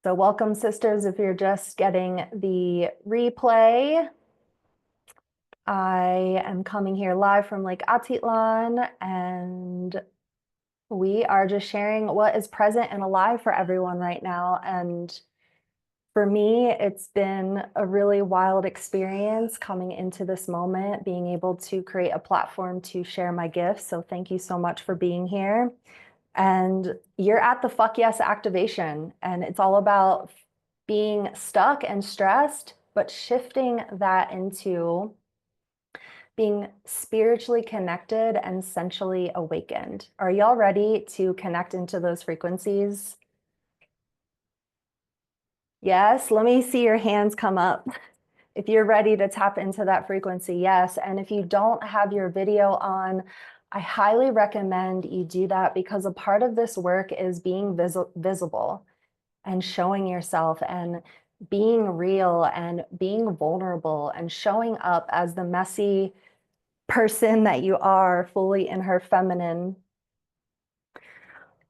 So welcome, sisters, if you're just getting the replay. I am coming here live from Lake Atitlan, and we are just sharing what is present and alive for everyone right now. And for me, it's been a really wild experience coming into this moment, being able to create a platform to share my gifts. So thank you so much for being here. And you're at the fuck yes activation, and it's all about being stuck and stressed, but shifting that into being spiritually connected and sensually awakened. Are y'all ready to connect into those frequencies? Yes, let me see your hands come up. If you're ready to tap into that frequency, yes. And if you don't have your video on, I highly recommend you do that, because a part of this work is being visible and showing yourself and being real and being vulnerable and showing up as the messy person that you are, fully in her feminine.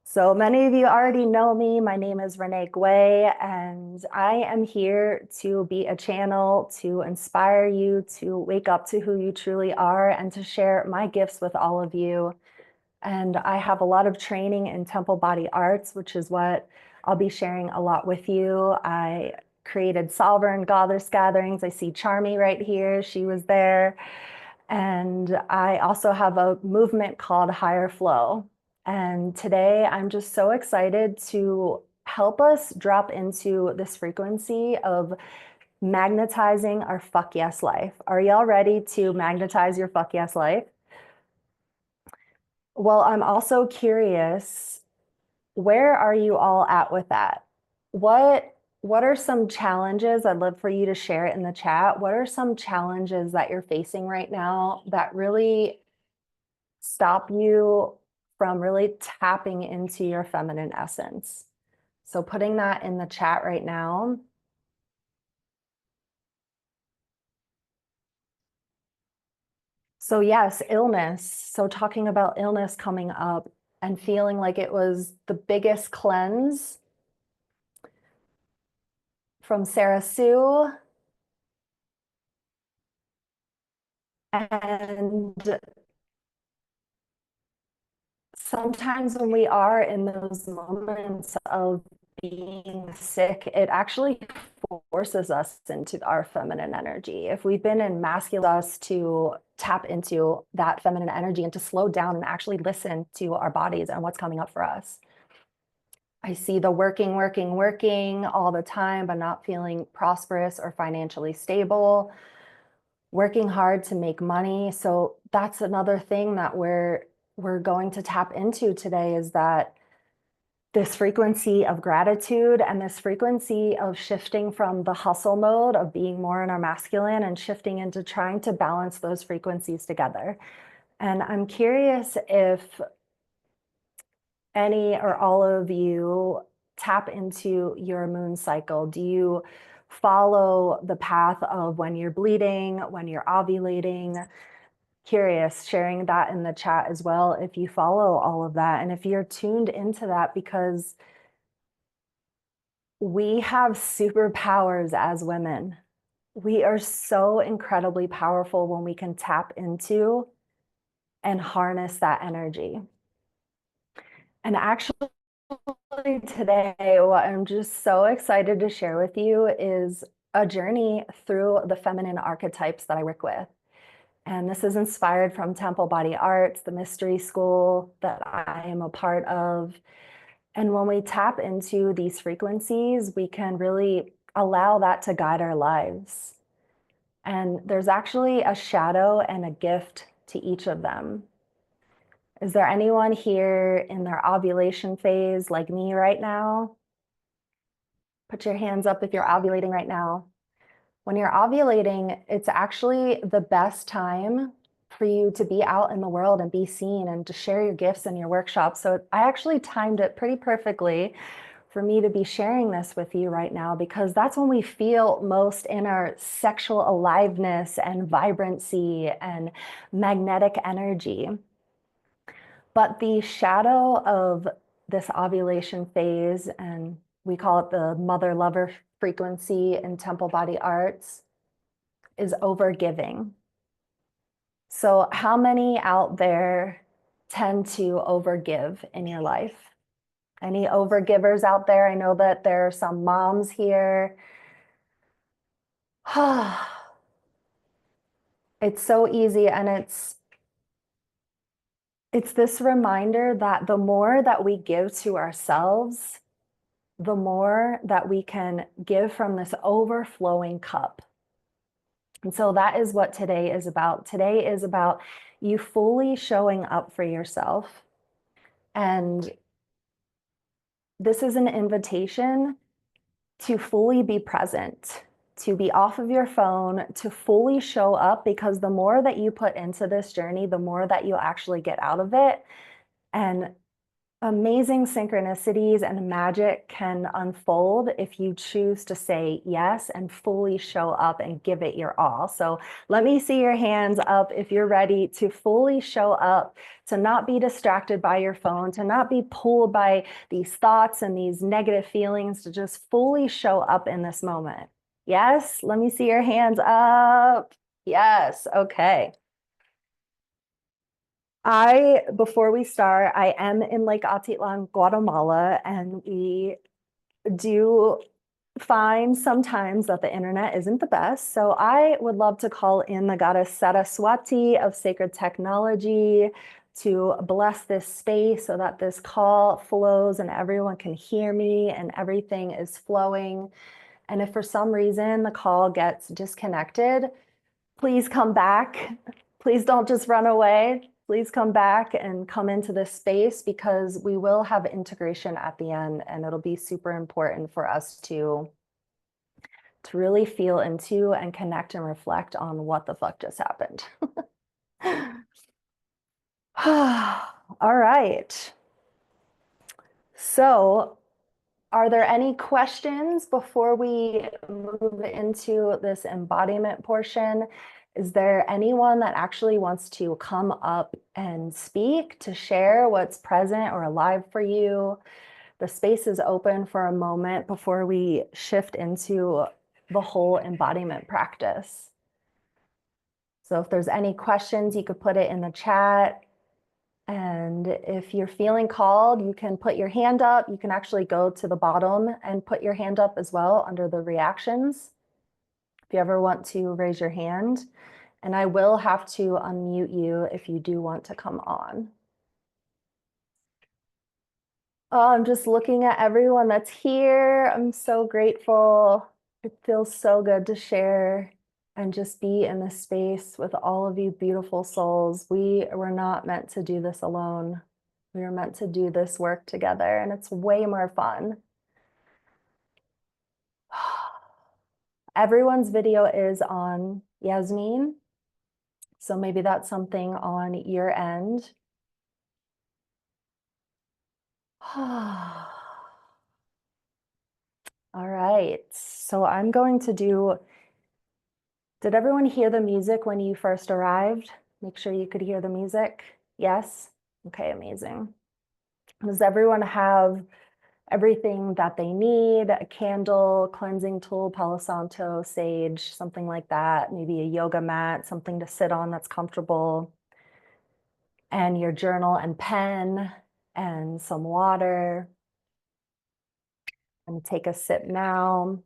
So many of you already know me. My name is Renee Guay, and I am here to be a channel to inspire you to wake up to who you truly are and to share my gifts with all of you. And I have a lot of training in temple body arts, which is what I'll be sharing a lot with you. I created Sovereign Goddess gatherings. I see Charmy right here. She was there. And I also have a movement called Higher Flow. And today I'm just so excited to help us drop into this frequency of magnetizing our fuck yes life. Are y'all ready to magnetize your fuck yes life? Well, I'm also curious, where are you all at with that? What are some challenges? I'd love for you to share it in the chat. What are some challenges that you're facing right now that really stop you from really tapping into your feminine essence? So putting that in the chat right now. So yes, illness. So talking about illness coming up and feeling like it was the biggest cleanse from Sarah Sue. And sometimes when we are in those moments of being sick, it actually forces us into our feminine energy. If we've been in masculine, us to tap into that feminine energy and to slow down and actually listen to our bodies and what's coming up for us. I see the working all the time, but not feeling prosperous or financially stable, working hard to make money. So that's another thing that we're going to tap into today, is that this frequency of gratitude and this frequency of shifting from the hustle mode of being more in our masculine and shifting into trying to balance those frequencies together. And I'm curious if any or all of you tap into your moon cycle. Do you follow the path of when you're bleeding, when you're ovulating? Curious, sharing that in the chat as well, if you follow all of that and if you're tuned into that, because we have superpowers as women. We are so incredibly powerful when we can tap into and harness that energy. And actually, today, what I'm just so excited to share with you is a journey through the feminine archetypes that I work with. And this is inspired from Temple Body Arts, the mystery school that I am a part of. And when we tap into these frequencies, we can really allow that to guide our lives. And there's actually a shadow and a gift to each of them. Is there anyone here in their ovulation phase like me right now? Put your hands up if you're ovulating right now. When you're ovulating, it's actually the best time for you to be out in the world and be seen and to share your gifts and your workshops. So I actually timed it pretty perfectly for me to be sharing this with you right now, because that's when we feel most in our sexual aliveness and vibrancy and magnetic energy. But the shadow of this ovulation phase and we call it the mother lover frequency in temple body arts, is overgiving. So how many out there tend to overgive in your life? Any overgivers out there? I know that there are some moms here. It's so easy, and it's this reminder that the more that we give to ourselves, the more that we can give from this overflowing cup. And so that is what today is about. Today is about you fully showing up for yourself. And this is an invitation to fully be present, to be off of your phone, to fully show up, because the more that you put into this journey, the more that you'll actually get out of it. And amazing synchronicities and magic can unfold if you choose to say yes and fully show up and give it your all. So let me see your hands up if you're ready to fully show up, to not be distracted by your phone, to not be pulled by these thoughts and these negative feelings, to just fully show up in this moment. Yes, let me see your hands up. Yes, okay. Before we start, I am in Lake Atitlan, Guatemala, and we do find sometimes that the internet isn't the best. So I would love to call in the goddess Saraswati of sacred technology to bless this space so that this call flows and everyone can hear me and everything is flowing. And if for some reason the call gets disconnected, please come back. Please don't just run away. Please come back and come into this space, because we will have integration at the end, and it'll be super important for us to really feel into and connect and reflect on what the fuck just happened. All right. So, are there any questions before we move into this embodiment portion? Is there anyone that actually wants to come up and speak, to share what's present or alive for you? The space is open for a moment before we shift into the whole embodiment practice. So if there's any questions, you could put it in the chat. And if you're feeling called, you can put your hand up. You can actually go to the bottom and put your hand up as well under the reactions, if you ever want to raise your hand. And I will have to unmute you if you do want to come on. Oh, I'm just looking at everyone that's here. I'm so grateful. It feels so good to share and just be in this space with all of you beautiful souls. We were not meant to do this alone. We were meant to do this work together, and it's way more fun. Everyone's video is on, Yasmin. So maybe that's something on your end. All right, so I'm going to do, did everyone hear the music when you first arrived? Make sure you could hear the music. Yes? Okay, amazing. Does everyone have everything that they need? A candle, cleansing tool, Palo Santo, sage, something like that. Maybe a yoga mat, something to sit on that's comfortable. And your journal and pen and some water. And take a sip now.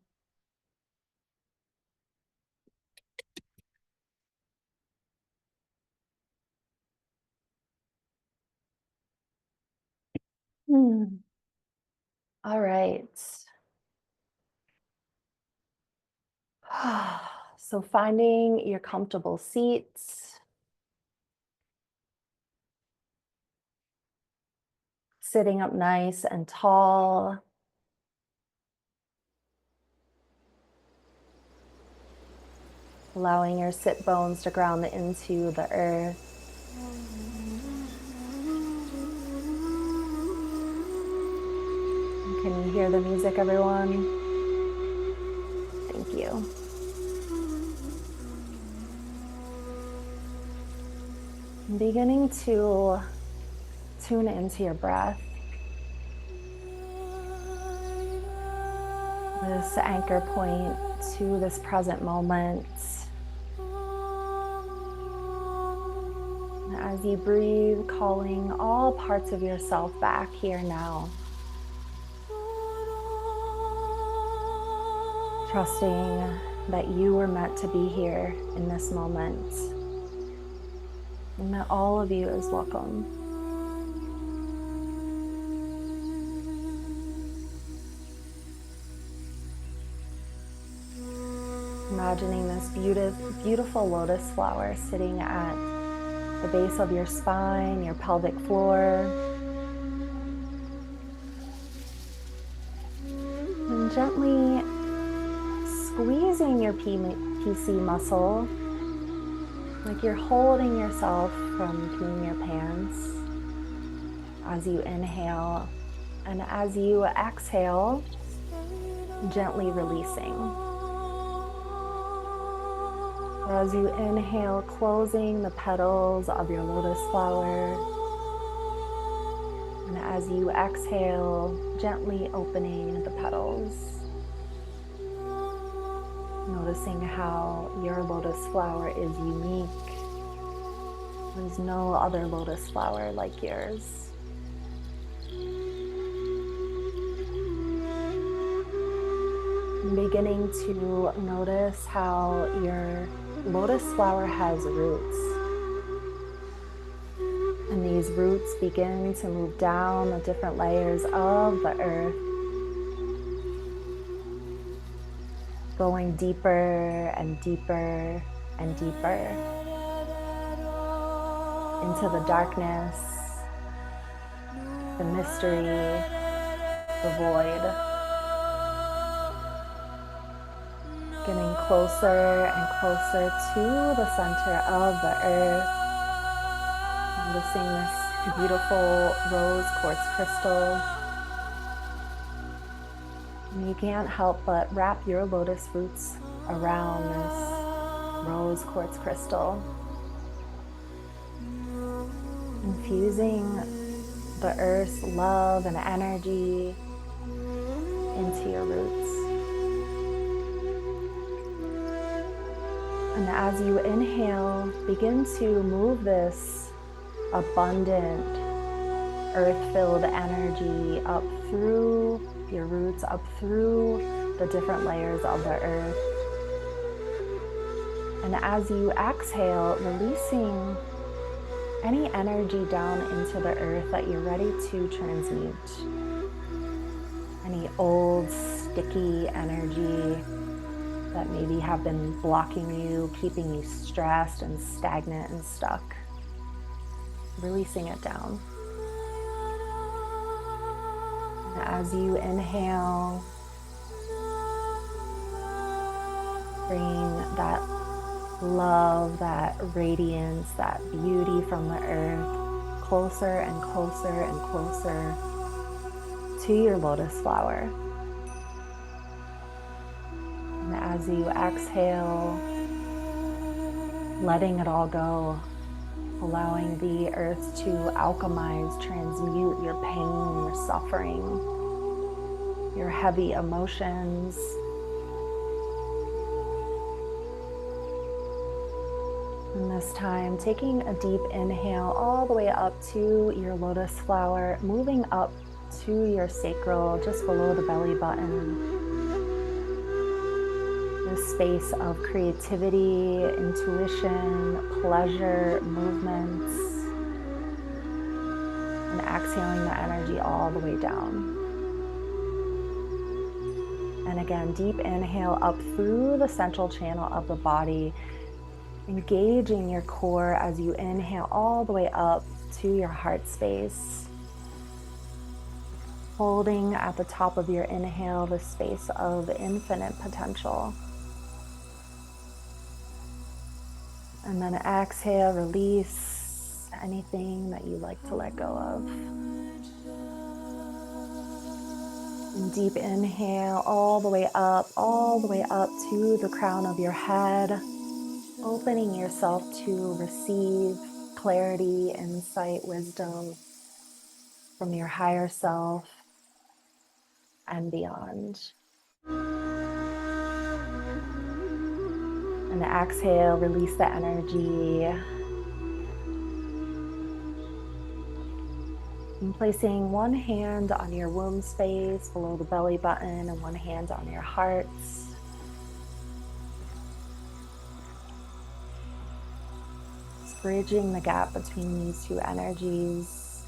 All right. So finding your comfortable seats, sitting up nice and tall. Allowing your sit bones to ground into the earth. Can you hear the music, everyone? Thank you. I'm beginning to tune into your breath. this anchor point to this present moment. And as you breathe, calling all parts of yourself back here now. Trusting that you were meant to be here in this moment. And that all of you is welcome. Imagining this beautiful lotus flower sitting at the base of your spine, your pelvic floor. And gently squeezing your PC muscle, like you're holding yourself from peeing your pants as you inhale. And as you exhale, gently releasing. As you inhale, closing the petals of your lotus flower. And as you exhale, gently opening the petals. Noticing how your lotus flower is unique. There's no other lotus flower like yours. And beginning to notice how your lotus flower has roots. And these roots begin to move down the different layers of the earth, going deeper and deeper and deeper into the darkness, the mystery, the void. Getting closer and closer to the center of the earth. Noticing this beautiful rose quartz crystal. And you can't help but wrap your lotus roots around this rose quartz crystal. Infusing the earth's love and energy into your roots. And as you inhale, begin to move this abundant, earth-filled energy up through your roots, up through the different layers of the earth. And as you exhale, releasing any energy down into the earth that you're ready to transmute. Any old, sticky energy that maybe have been blocking you, keeping you stressed and stagnant and stuck. Releasing it down. And as you inhale, bringing that love, that radiance, that beauty from the earth closer and closer and closer to your lotus flower. And as you exhale, letting it all go, allowing the earth to alchemize, transmute your pain, your suffering, your heavy emotions. And this time, taking a deep inhale all the way up to your lotus flower, moving up to your sacral, just below the belly button. This space of creativity, intuition, pleasure, movements. And exhaling the energy all the way down. And again, deep inhale up through the central channel of the body, engaging your core as you inhale all the way up to your heart space. Holding at the top of your inhale the space of infinite potential. And then exhale, release anything that you'd like to let go of. And deep inhale all the way up to the crown of your head. Opening yourself to receive clarity, insight, wisdom from your higher self and beyond. And exhale, release the energy. And placing one hand on your womb space below the belly button and one hand on your heart. Just bridging the gap between these two energies.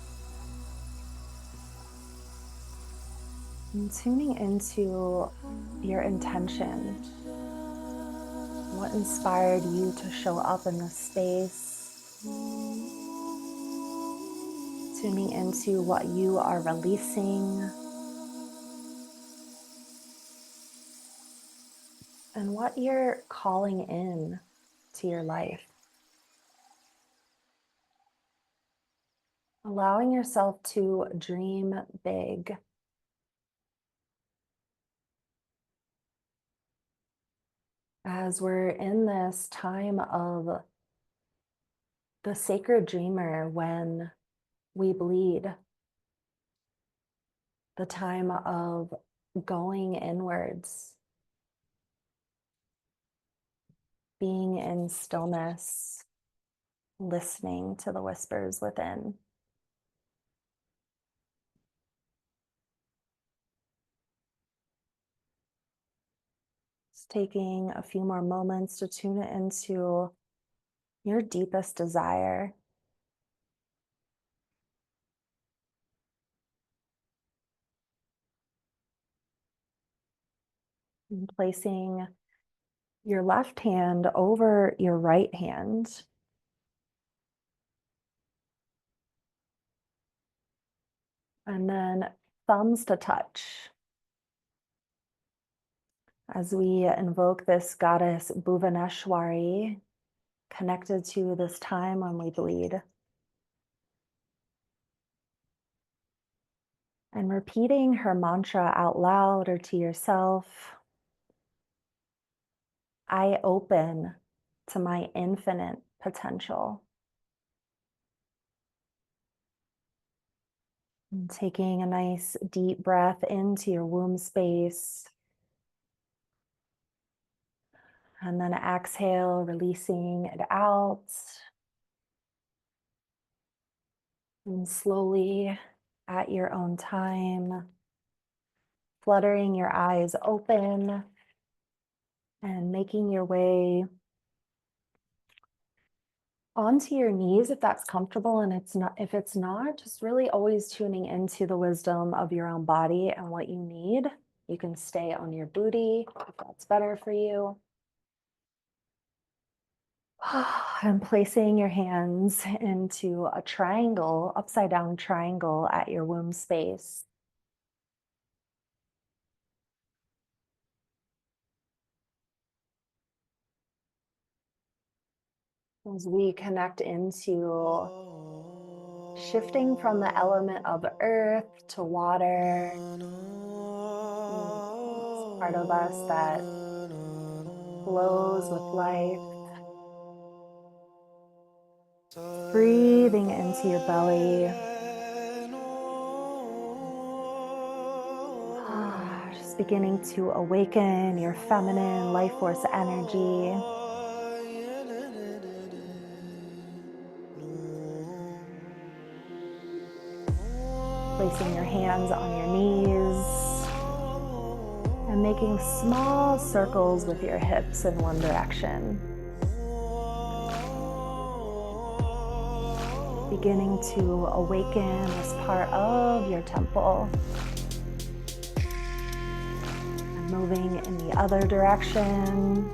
And tuning into your intention. What inspired you to show up in this space? Tuning into what you are releasing and what you're calling in to your life. Allowing yourself to dream big. As we're in this time of the sacred dreamer when we bleed, the time of going inwards, being in stillness, listening to the whispers within. Just taking a few more moments to tune it into your deepest desire. And placing your left hand over your right hand. And then thumbs to touch. As we invoke this goddess Bhuvaneshwari, connected to this time when we bleed. And repeating her mantra out loud or to yourself. I open to my infinite potential. And taking a nice deep breath into your womb space. And then exhale, releasing it out. And slowly, at your own time, fluttering your eyes open and making your way onto your knees if that's comfortable, and if it's not, just really always tuning into the wisdom of your own body and what you need. You can stay on your booty if that's better for you. And placing your hands into a triangle, upside down triangle at your womb space. As we connect into shifting from the element of earth to water, it's part of us that flows with life. Breathing into your belly. Just beginning to awaken your feminine life force energy. Placing your hands on your knees and making small circles with your hips in one direction. Beginning to awaken this part of your temple. And moving in the other direction.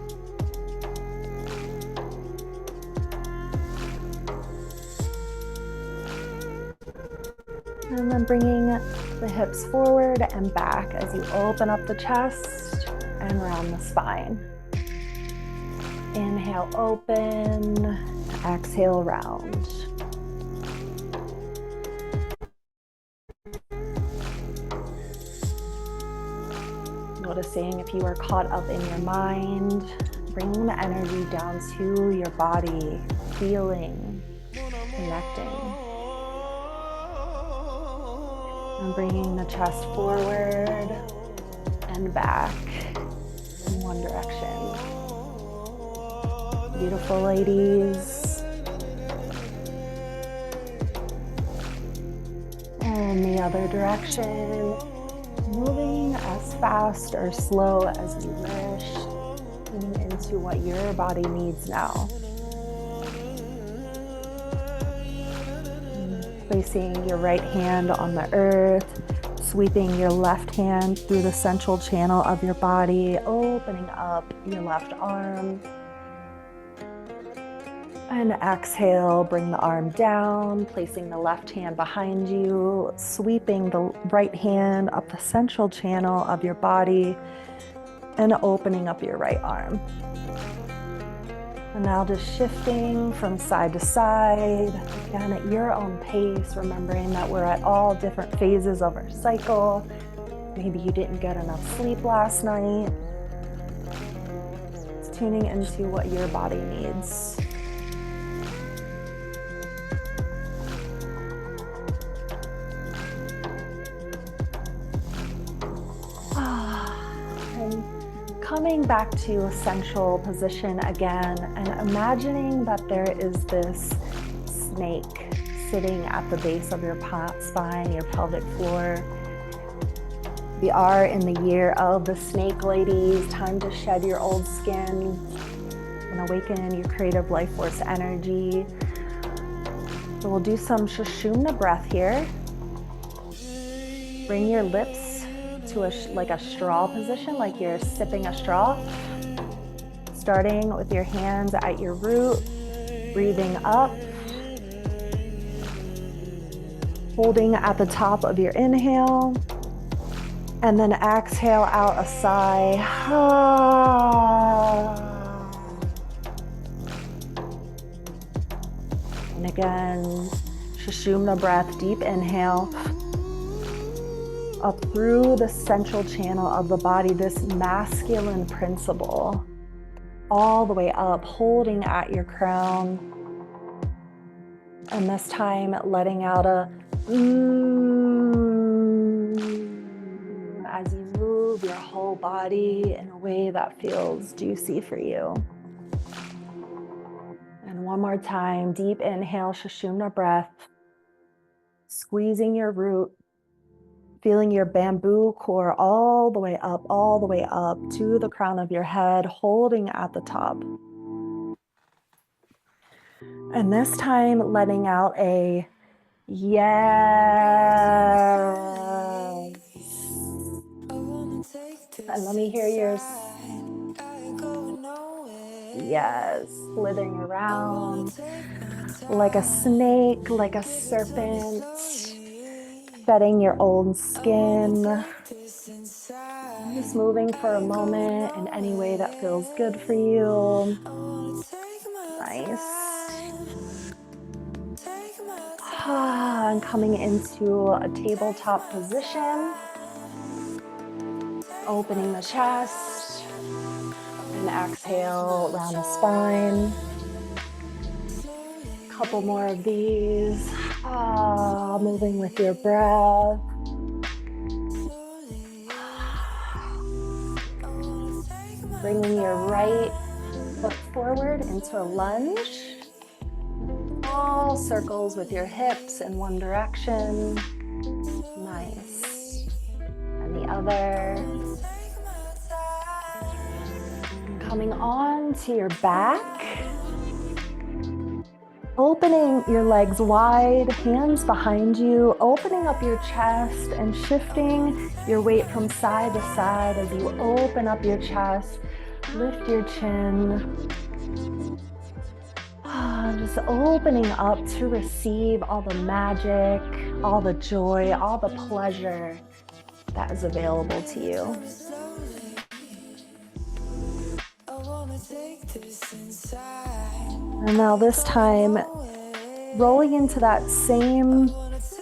And then bringing the hips forward and back as you open up the chest and round the spine. Inhale, open. Exhale, round. Noticing if you are caught up in your mind, bringing the energy down to your body, feeling, connecting. And bringing the chest forward and back in one direction. Beautiful, ladies. And the other direction, moving as fast or slow as you wish, tuning into what your body needs now. Placing your right hand on the earth, sweeping your left hand through the central channel of your body, opening up your left arm. And exhale, bring the arm down, placing the left hand behind you, sweeping the right hand up the central channel of your body, and opening up your right arm. And now just shifting from side to side, again at your own pace, remembering that we're at all different phases of our cycle. Maybe you didn't get enough sleep last night. It's tuning into what your body needs. Coming back to a sensual position again and imagining that there is this snake sitting at the base of your spine, your pelvic floor. We are in the year of the snake, ladies. Time to shed your old skin and awaken your creative life force energy. So we'll do some Sushumna breath here. Bring your lips to like a straw position, like you're sipping a straw. Starting with your hands at your root, breathing up. Holding at the top of your inhale. And then exhale out a sigh. And again, Sushumna breath, deep inhale. Up through the central channel of the body, this masculine principle, all the way up, holding at your crown. And this time, letting out a as you move your whole body in a way that feels juicy for you. And one more time, deep inhale, Sushumna breath, squeezing your root. Feeling your bamboo core all the way up to the crown of your head, holding at the top. And this time, letting out a yes. And let me hear yours. Yes, slithering around like a snake, like a serpent. Shedding your old skin. Just moving for a moment in any way that feels good for you. Nice. And coming into a tabletop position. Opening the chest. And exhale around the spine. Couple more of these. Moving with your breath. Bringing your right foot forward into a lunge. All circles with your hips in one direction. Nice. And the other. Coming on to your back. Opening your legs wide, hands behind you, opening up your chest and shifting your weight from side to side as you open up your chest, lift your chin. Just opening up to receive all the magic, all the joy, all the pleasure that is available to you. And now this time, rolling into that same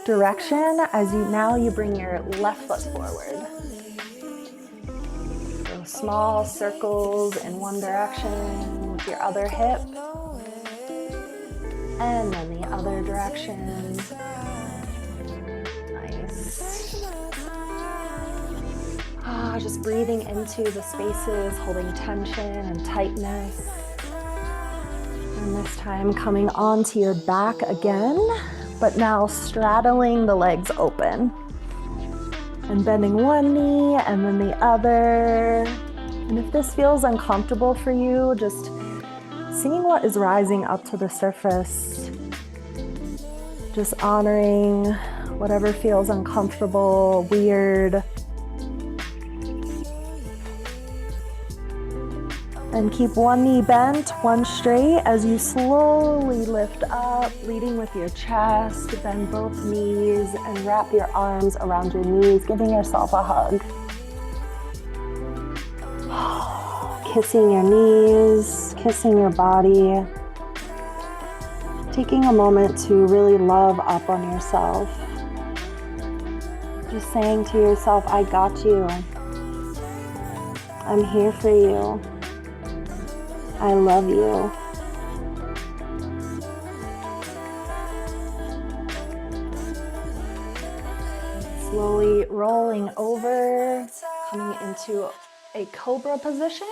direction as you bring your left foot forward. So small circles in one direction with your other hip. And then the other direction. Nice. Just breathing into the spaces, holding tension and tightness. And this time coming onto your back again, but now straddling the legs open. And bending one knee and then the other. And if this feels uncomfortable for you, just seeing what is rising up to the surface. Just honoring whatever feels uncomfortable, weird. And keep one knee bent, one straight as you slowly lift up, leading with your chest. Bend both knees and wrap your arms around your knees, giving yourself a hug. Kissing your knees, kissing your body. Taking a moment to really love up on yourself. Just saying to yourself, I got you. I'm here for you. I love you. Slowly rolling over, coming into a cobra position.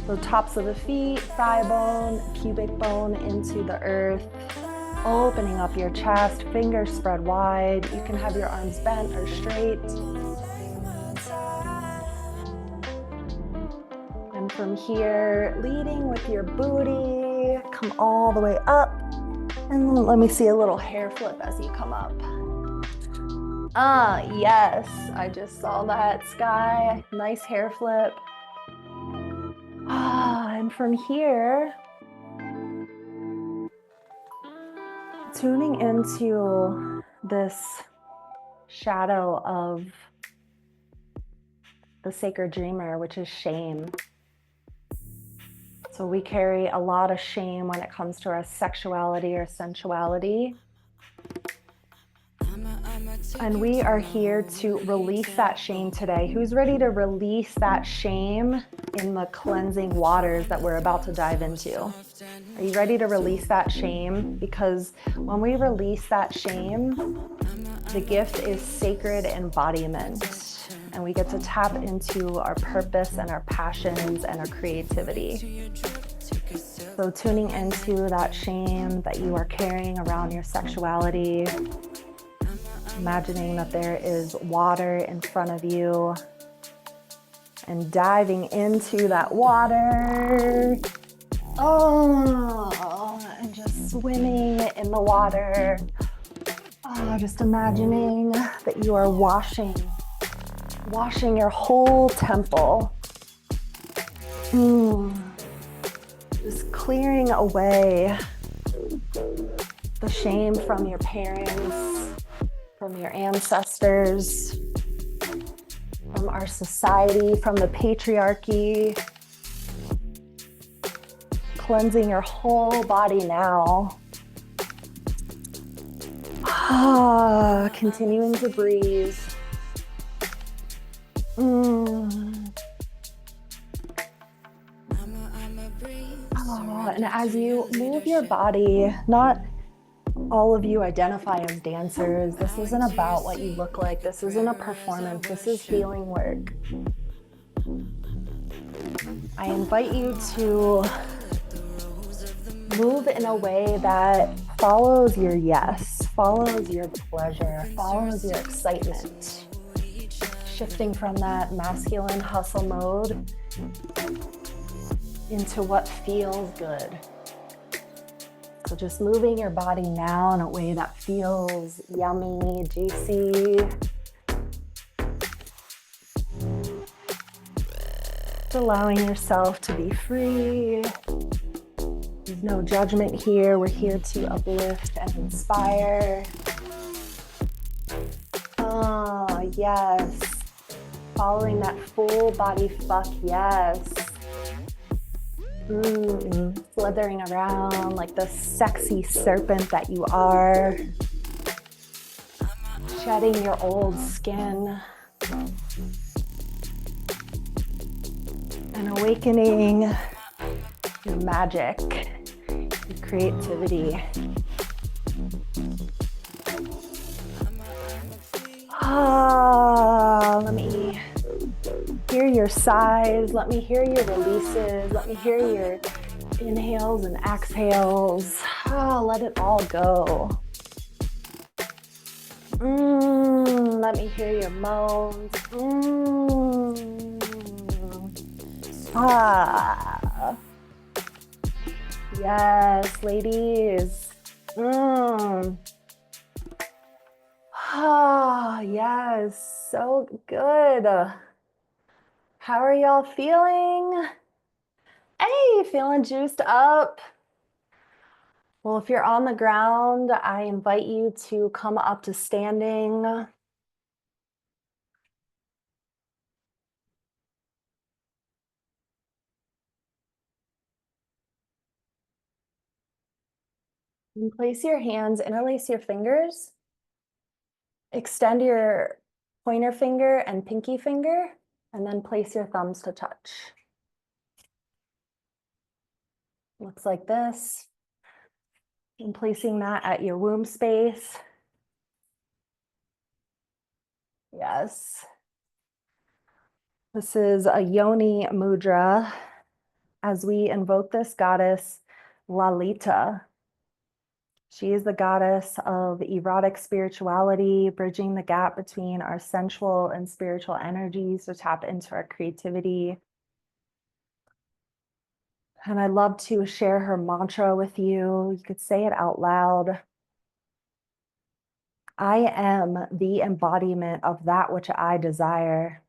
So tops of the feet, thigh bone, pubic bone into the earth. Opening up your chest, fingers spread wide. You can have your arms bent or straight. And from here, leading with your booty, come all the way up. And let me see a little hair flip as you come up. Yes, I just saw that, Sky. Nice hair flip. And from here, tuning into this shadow of the sacred dreamer, which is shame. So we carry a lot of shame when it comes to our sexuality or sensuality. And we are here to release that shame today. Who's ready to release that shame in the cleansing waters that we're about to dive into? Are you ready to release that shame? Because when we release that shame, the gift is sacred embodiment. And we get to tap into our purpose and our passions and our creativity. So tuning into that shame that you are carrying around your sexuality, imagining that there is water in front of you and diving into that water. And just swimming in the water. Just imagining that you are washing your whole temple. Just clearing away the shame from your parents, from your ancestors, from our society, from the patriarchy. Cleansing your whole body now. Continuing to breathe. And as you move your body, not all of you identify as dancers. This isn't about what you look like. This isn't a performance. This is healing work. I invite you to move in a way that follows your yes, follows your pleasure, follows your excitement. Shifting from that masculine hustle mode into what feels good. So just moving your body now in a way that feels yummy, juicy. Just allowing yourself to be free. There's no judgment here. We're here to uplift and inspire. Yes. Following that full body fuck yes. Slithering around like the sexy serpent that you are. Shedding your old skin. And awakening your magic, your creativity. Let me your sighs. Let me hear your releases. Let me hear your inhales and exhales. Oh, let it all go. Let me hear your moans. Yes, ladies. Yes, so good. How are y'all feeling? Hey, feeling juiced up? Well, if you're on the ground, I invite you to come up to standing. And place your hands, interlace your fingers. Extend your pointer finger and pinky finger, and then place your thumbs to touch. Looks like this. And placing that at your womb space. Yes. This is a yoni mudra as we invoke this goddess Lalita. She is the goddess of erotic spirituality, bridging the gap between our sensual and spiritual energies to tap into our creativity. And I'd love to share her mantra with you. You could say it out loud. I am the embodiment of that which I desire.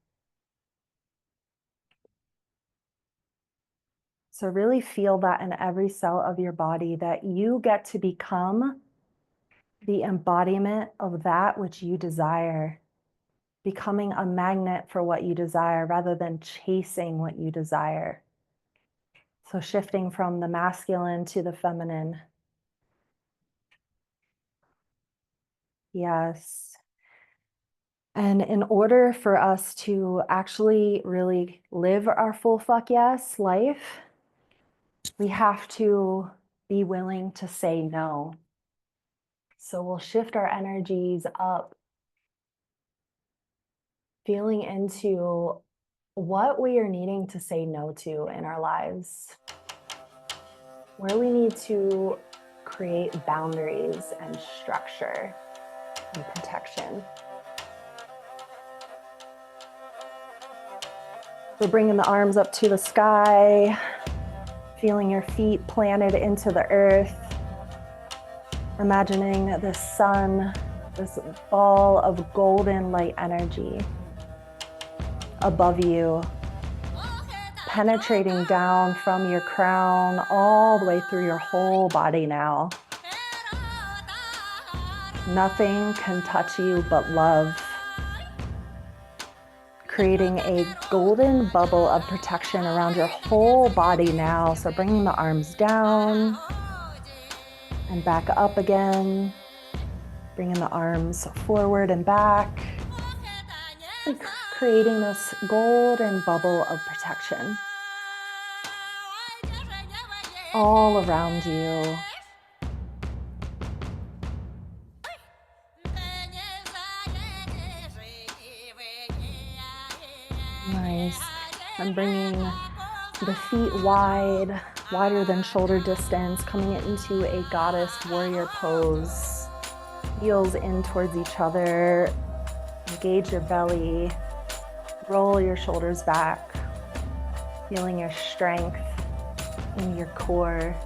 So really feel that in every cell of your body, that you get to become the embodiment of that which you desire, becoming a magnet for what you desire rather than chasing what you desire. So shifting from the masculine to the feminine. Yes. And in order for us to actually really live our full fuck yes life, we have to be willing to say no. So we'll shift our energies up, feeling into what we are needing to say no to in our lives, where we need to create boundaries and structure and protection. We're bringing the arms up to the sky, feeling your feet planted into the earth, imagining the sun, this ball of golden light energy above you, penetrating down from your crown all the way through your whole body now. Nothing can touch you but love, creating a golden bubble of protection around your whole body now. So bringing the arms down and back up again, bringing the arms forward and back, and creating this golden bubble of protection all around you. Nice. I'm bringing the feet wide, wider than shoulder distance, coming into a goddess warrior pose. Heels in towards each other. Engage your belly. Roll your shoulders back. Feeling your strength in your core.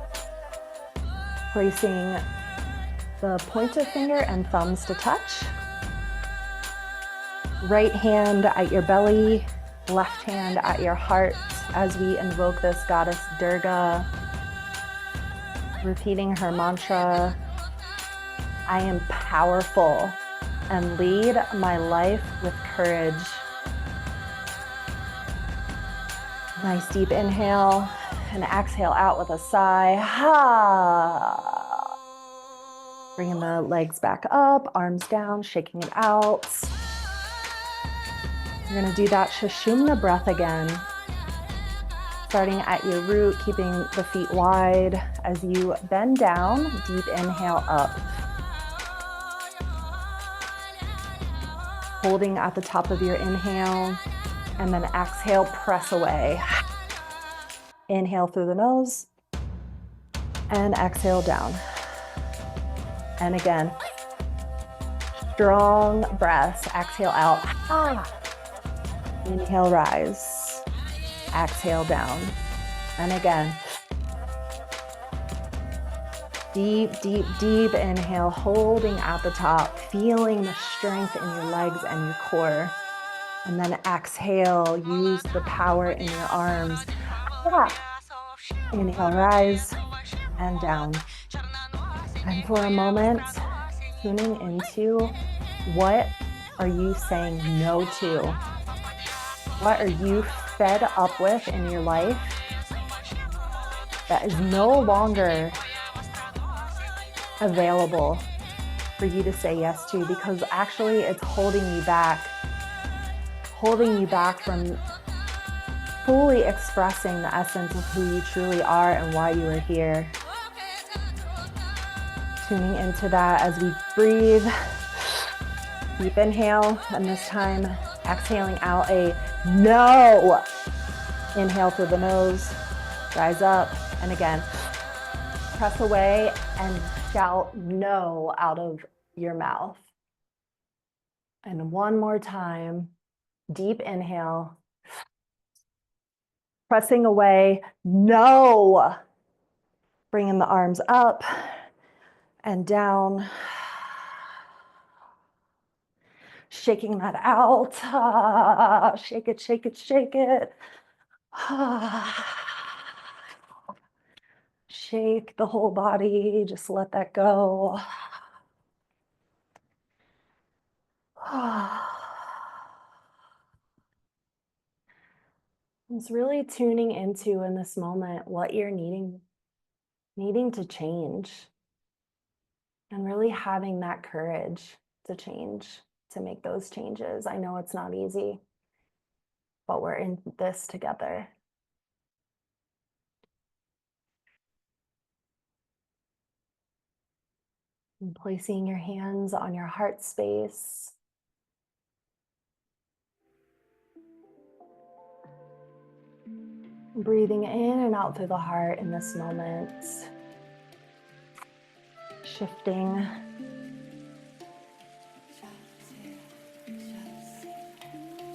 Placing the pointer finger and thumbs to touch. Right hand at your belly. Left hand at your heart as we invoke this goddess Durga, repeating her mantra, I am powerful and lead my life with courage. Nice deep inhale and exhale out with a sigh. Bringing the legs back up, arms down, shaking it out. You're going to do that Sushumna breath again. Starting at your root, keeping the feet wide as you bend down, deep inhale up. Holding at the top of your inhale, And then exhale, press away. Inhale through the nose and exhale down. And again, strong breaths. Exhale out. Inhale, rise. Exhale down. And again, deep, deep, deep inhale, holding at the top, feeling the strength in your legs and your core. And then exhale, use the power in your arms. Inhale, rise and down. And for a moment, tuning into what are you saying no to? What are you fed up with in your life that is no longer available for you to say yes to, because actually it's holding you back from fully expressing the essence of who you truly are and why you are here. Tuning into that as we breathe. Deep inhale, and this time exhaling out a no. Inhale through the nose, rise up, and again, press away and shout no out of your mouth. And one more time, deep inhale, pressing away, no. Bringing the arms up and down. Shaking that out. Shake it, shake it, shake it. Shake the whole body, just let that go. It's really tuning into in this moment what you're needing to change, and really having that courage to change, to make those changes. I know it's not easy, but we're in this together. And placing your hands on your heart space. Breathing in and out through the heart in this moment. Shifting.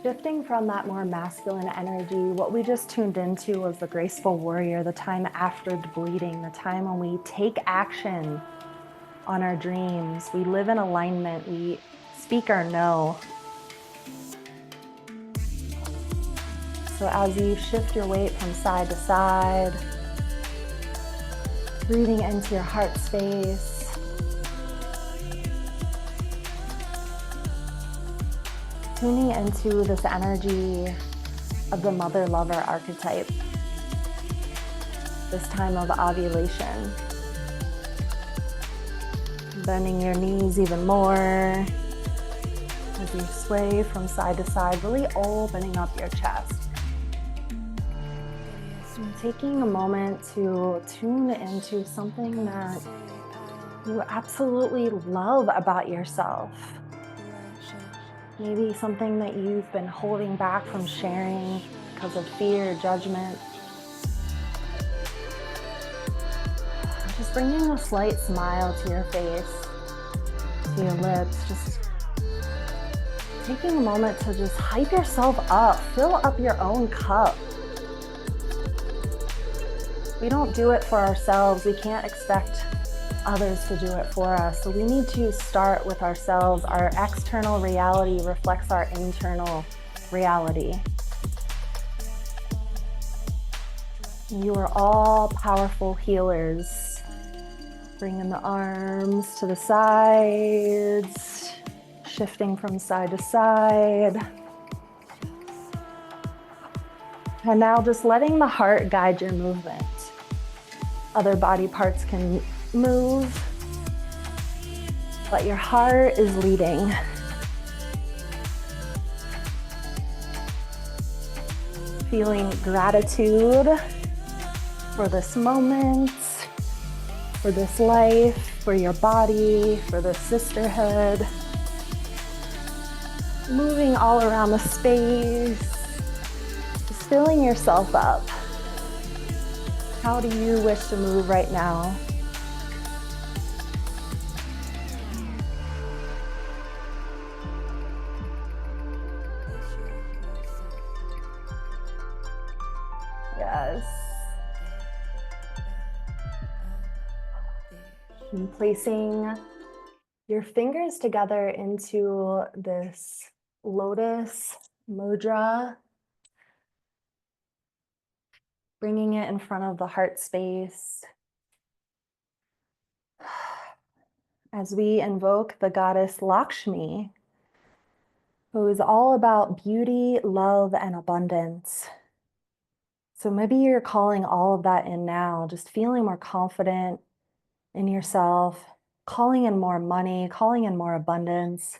Shifting from that more masculine energy. What we just tuned into was the graceful warrior, the time after the bleeding, the time when we take action on our dreams. We live in alignment. We speak our no. So as you shift your weight from side to side, breathing into your heart space, tuning into this energy of the mother lover archetype, this time of ovulation. Bending your knees even more as you sway from side to side, really opening up your chest. And taking a moment to tune into something that you absolutely love about yourself. Maybe something that you've been holding back from sharing because of fear, judgment. Just bringing a slight smile to your face, to your lips, just taking a moment to just hype yourself up, fill up your own cup. We don't do it for ourselves. We can't expect others to do it for us. So we need to start with ourselves. Our external reality reflects our internal reality. You are all powerful healers. Bringing the arms to the sides, shifting from side to side. And now just letting the heart guide your movement. Other body parts can move, but your heart is leading. Feeling gratitude for this moment, for this life, for your body, for the sisterhood. Moving all around the space, filling yourself up. How do you wish to move right now? Yes. And placing your fingers together into this lotus mudra, bringing it in front of the heart space. As we invoke the goddess Lakshmi, who is all about beauty, love, and abundance. So maybe you're calling all of that in now, just feeling more confident in yourself, calling in more money, calling in more abundance,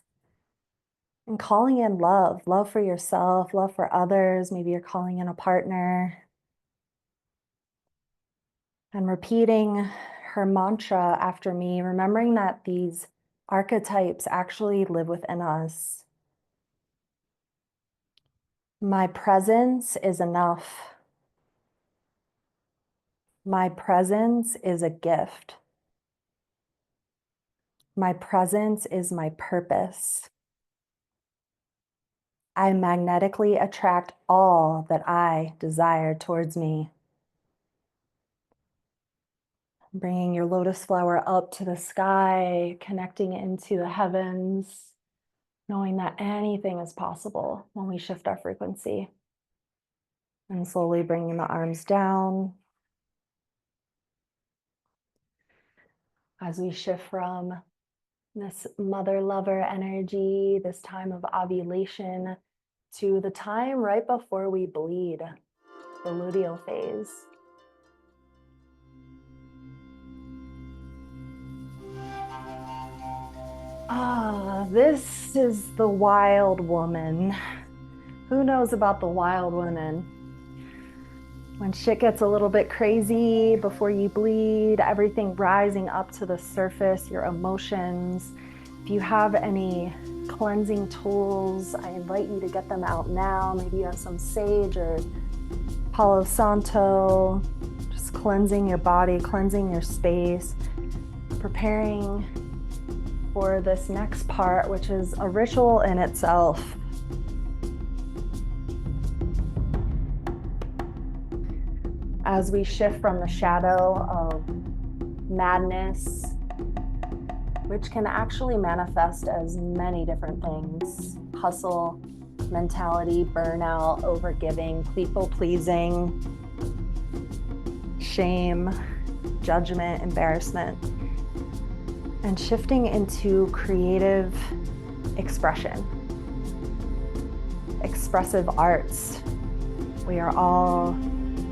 and calling in love, love for yourself, love for others. Maybe you're calling in a partner. And repeating her mantra after me, remembering that these archetypes actually live within us. My presence is enough. My presence is a gift. My presence is my purpose. I magnetically attract all that I desire towards me. Bringing your lotus flower up to the sky, connecting into the heavens, knowing that anything is possible when we shift our frequency. And slowly bringing the arms down as we shift from this mother lover energy, this time of ovulation, to the time right before we bleed, the luteal phase. This is the wild woman. Who knows about the wild woman? When shit gets a little bit crazy before you bleed, everything rising up to the surface, your emotions. If you have any cleansing tools, I invite you to get them out now. Maybe you have some sage or Palo Santo, just cleansing your body, cleansing your space, preparing for this next part, which is a ritual in itself. As we shift from the shadow of madness, which can actually manifest as many different things: hustle mentality, burnout, overgiving, people pleasing, shame, judgment, embarrassment, and shifting into creative expression, expressive arts. We are all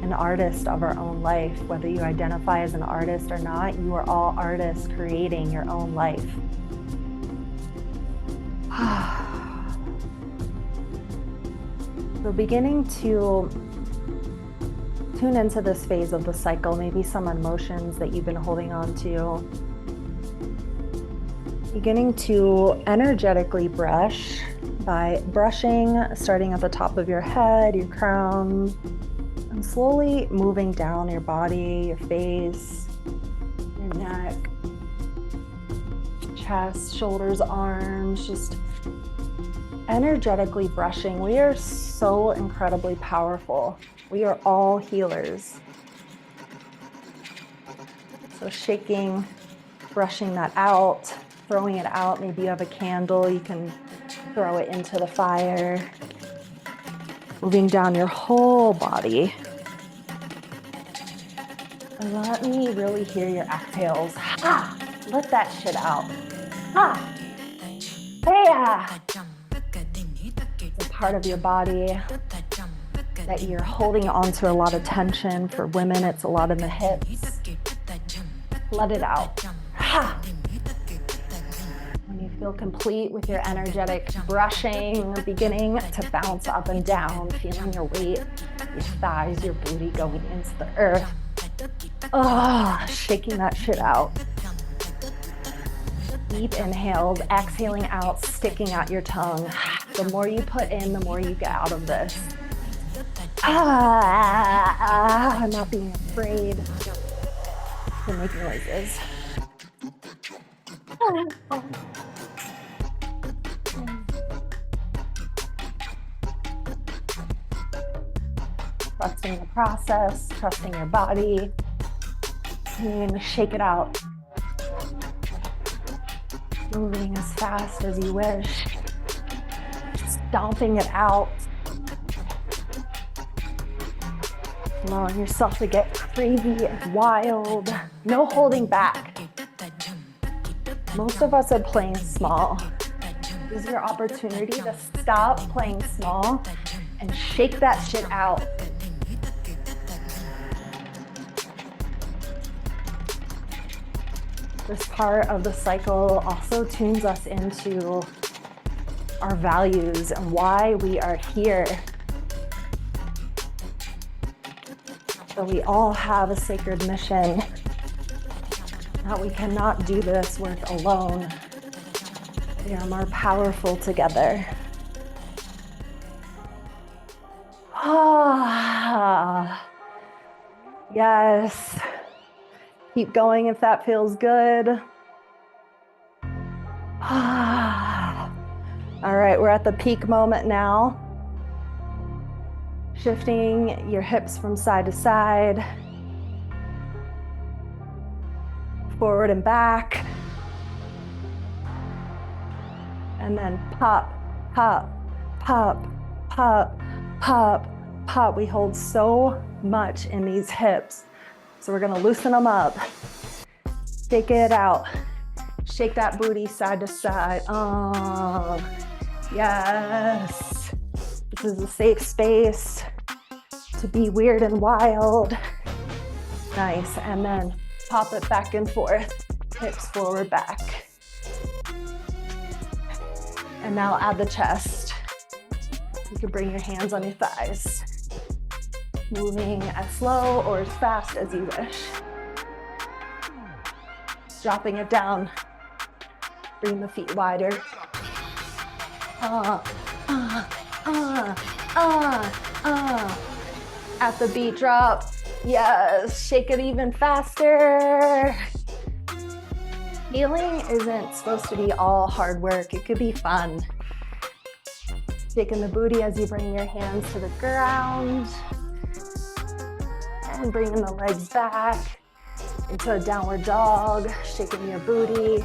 an artist of our own life. Whether you identify as an artist or not, you are all artists creating your own life. So beginning to tune into this phase of the cycle, maybe some emotions that you've been holding on to. Beginning to energetically brush by brushing, starting at the top of your head, your crown, and slowly moving down your body, your face, your neck, chest, shoulders, arms, just energetically brushing. We are so incredibly powerful. We are all healers. So shaking, brushing that out, throwing it out. Maybe you have a candle, you can throw it into the fire. Moving down your whole body. And let me really hear your exhales. Ah, let that shit out. Ah, yeah. It's a part of your body that you're holding on to a lot of tension. For women, it's a lot in the hips. Let it out. Ha. When you feel complete with your energetic brushing, beginning to bounce up and down, feeling your weight, your thighs, your booty going into the earth. Shaking that shit out. Deep inhales, exhaling out, sticking out your tongue. The more you put in, the more you get out of this. Not being afraid to make noises. Trusting the process, trusting your body. You're going to shake it out. Moving as fast as you wish. Stomping it out. Allowing yourself to get crazy and wild. No holding back. Most of us are playing small. This is your opportunity to stop playing small and shake that shit out. This part of the cycle also tunes us into our values and why we are here. So we all have a sacred mission, that we cannot do this work alone. We are more powerful together. Yes. Keep going if that feels good. All right, we're at the peak moment now. Shifting your hips from side to side. Forward and back. And then pop, pop, pop, pop, pop, pop. We hold so much in these hips. So we're gonna loosen them up. Shake it out. Shake that booty side to side. Oh, yes. This is a safe space to be weird and wild. Nice, and then pop it back and forth. Hips forward, back. And now add the chest. You can bring your hands on your thighs. Moving as slow or as fast as you wish. Dropping it down. Bring the feet wider. At the beat drop. Yes, shake it even faster. Healing isn't supposed to be all hard work. It could be fun. Shaking the booty as you bring your hands to the ground. And bringing the legs back into a downward dog. Shaking your booty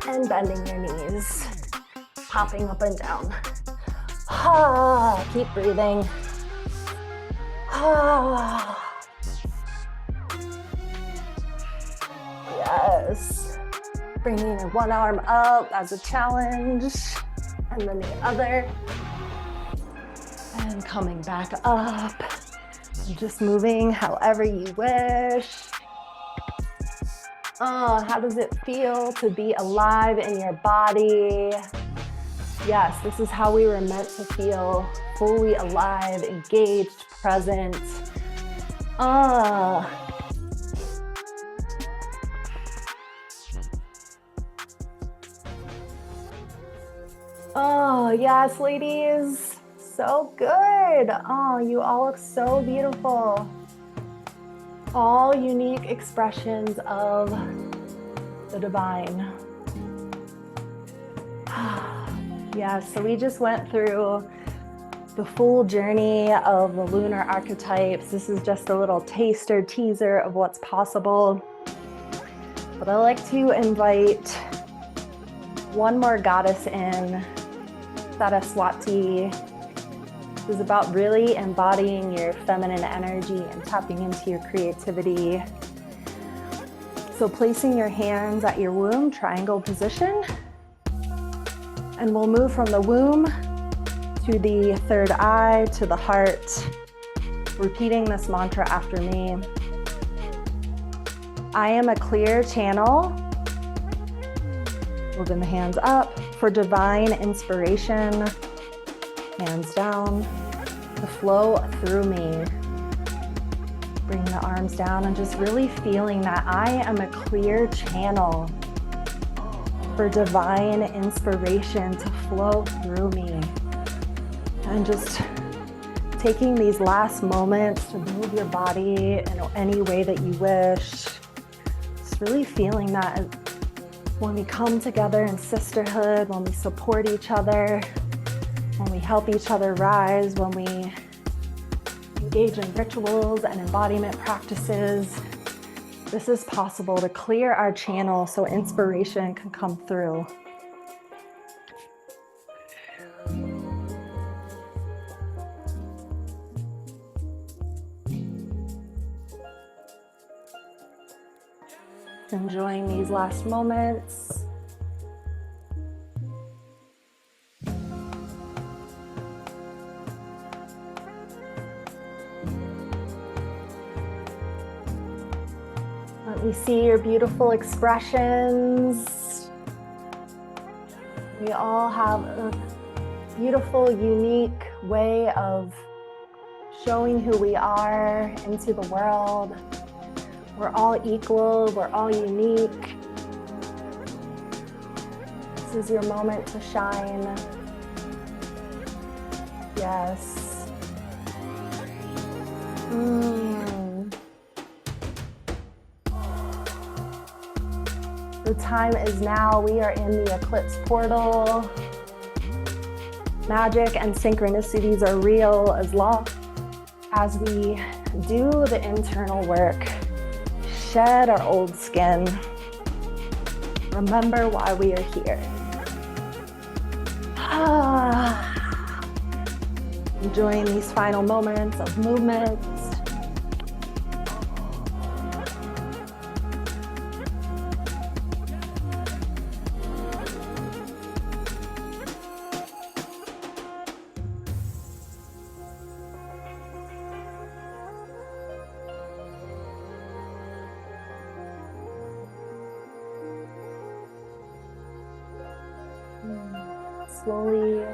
and bending your knees. Popping up and down. Keep breathing. Yes. Bringing your one arm up as a challenge, and then the other. And coming back up. Just moving however you wish. How does it feel to be alive in your body? Yes, this is how we were meant to feel, fully alive, engaged, present. Oh, yes, ladies. So good. Oh, you all look so beautiful. All unique expressions of the divine. Yeah, so we just went through the full journey of the lunar archetypes. This is just a little taster, teaser of what's possible. But I like to invite one more goddess in, Saraswati. This is about really embodying your feminine energy and tapping into your creativity. So placing your hands at your womb, triangle position. And we'll move from the womb to the third eye, to the heart, repeating this mantra after me. I am a clear channel, moving the hands up, for divine inspiration, hands down, to flow through me. Bring the arms down and just really feeling that I am a clear channel for divine inspiration to flow through me. And just taking these last moments to move your body in any way that you wish. Just really feeling that when we come together in sisterhood, when we support each other, when we help each other rise, when we engage in rituals and embodiment practices, this is possible to clear our channel so inspiration can come through. Enjoying these last moments. Let me see your beautiful expressions. We all have a beautiful, unique way of showing who we are into the world. We're all equal, we're all unique. This is your moment to shine. Yes. The time is now. We are in the eclipse portal. Magic and synchronicities are real as long as we do the internal work. Shed our old skin. Remember why we are here. Enjoying these final moments of movement. Slowly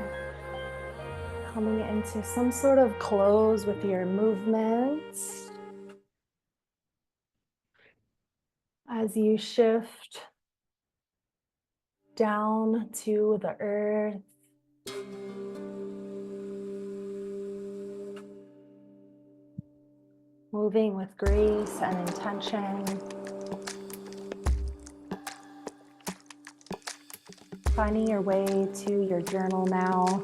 coming into some sort of close with your movements as you shift down to the earth. Moving with grace and intention. Finding your way to your journal now.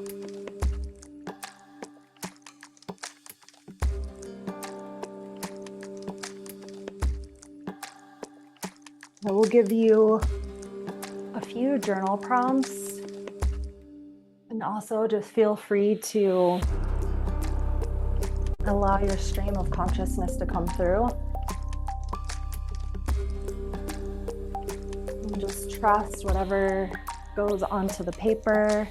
I will give you a few journal prompts, and also just feel free to allow your stream of consciousness to come through. And just trust whatever goes onto the paper.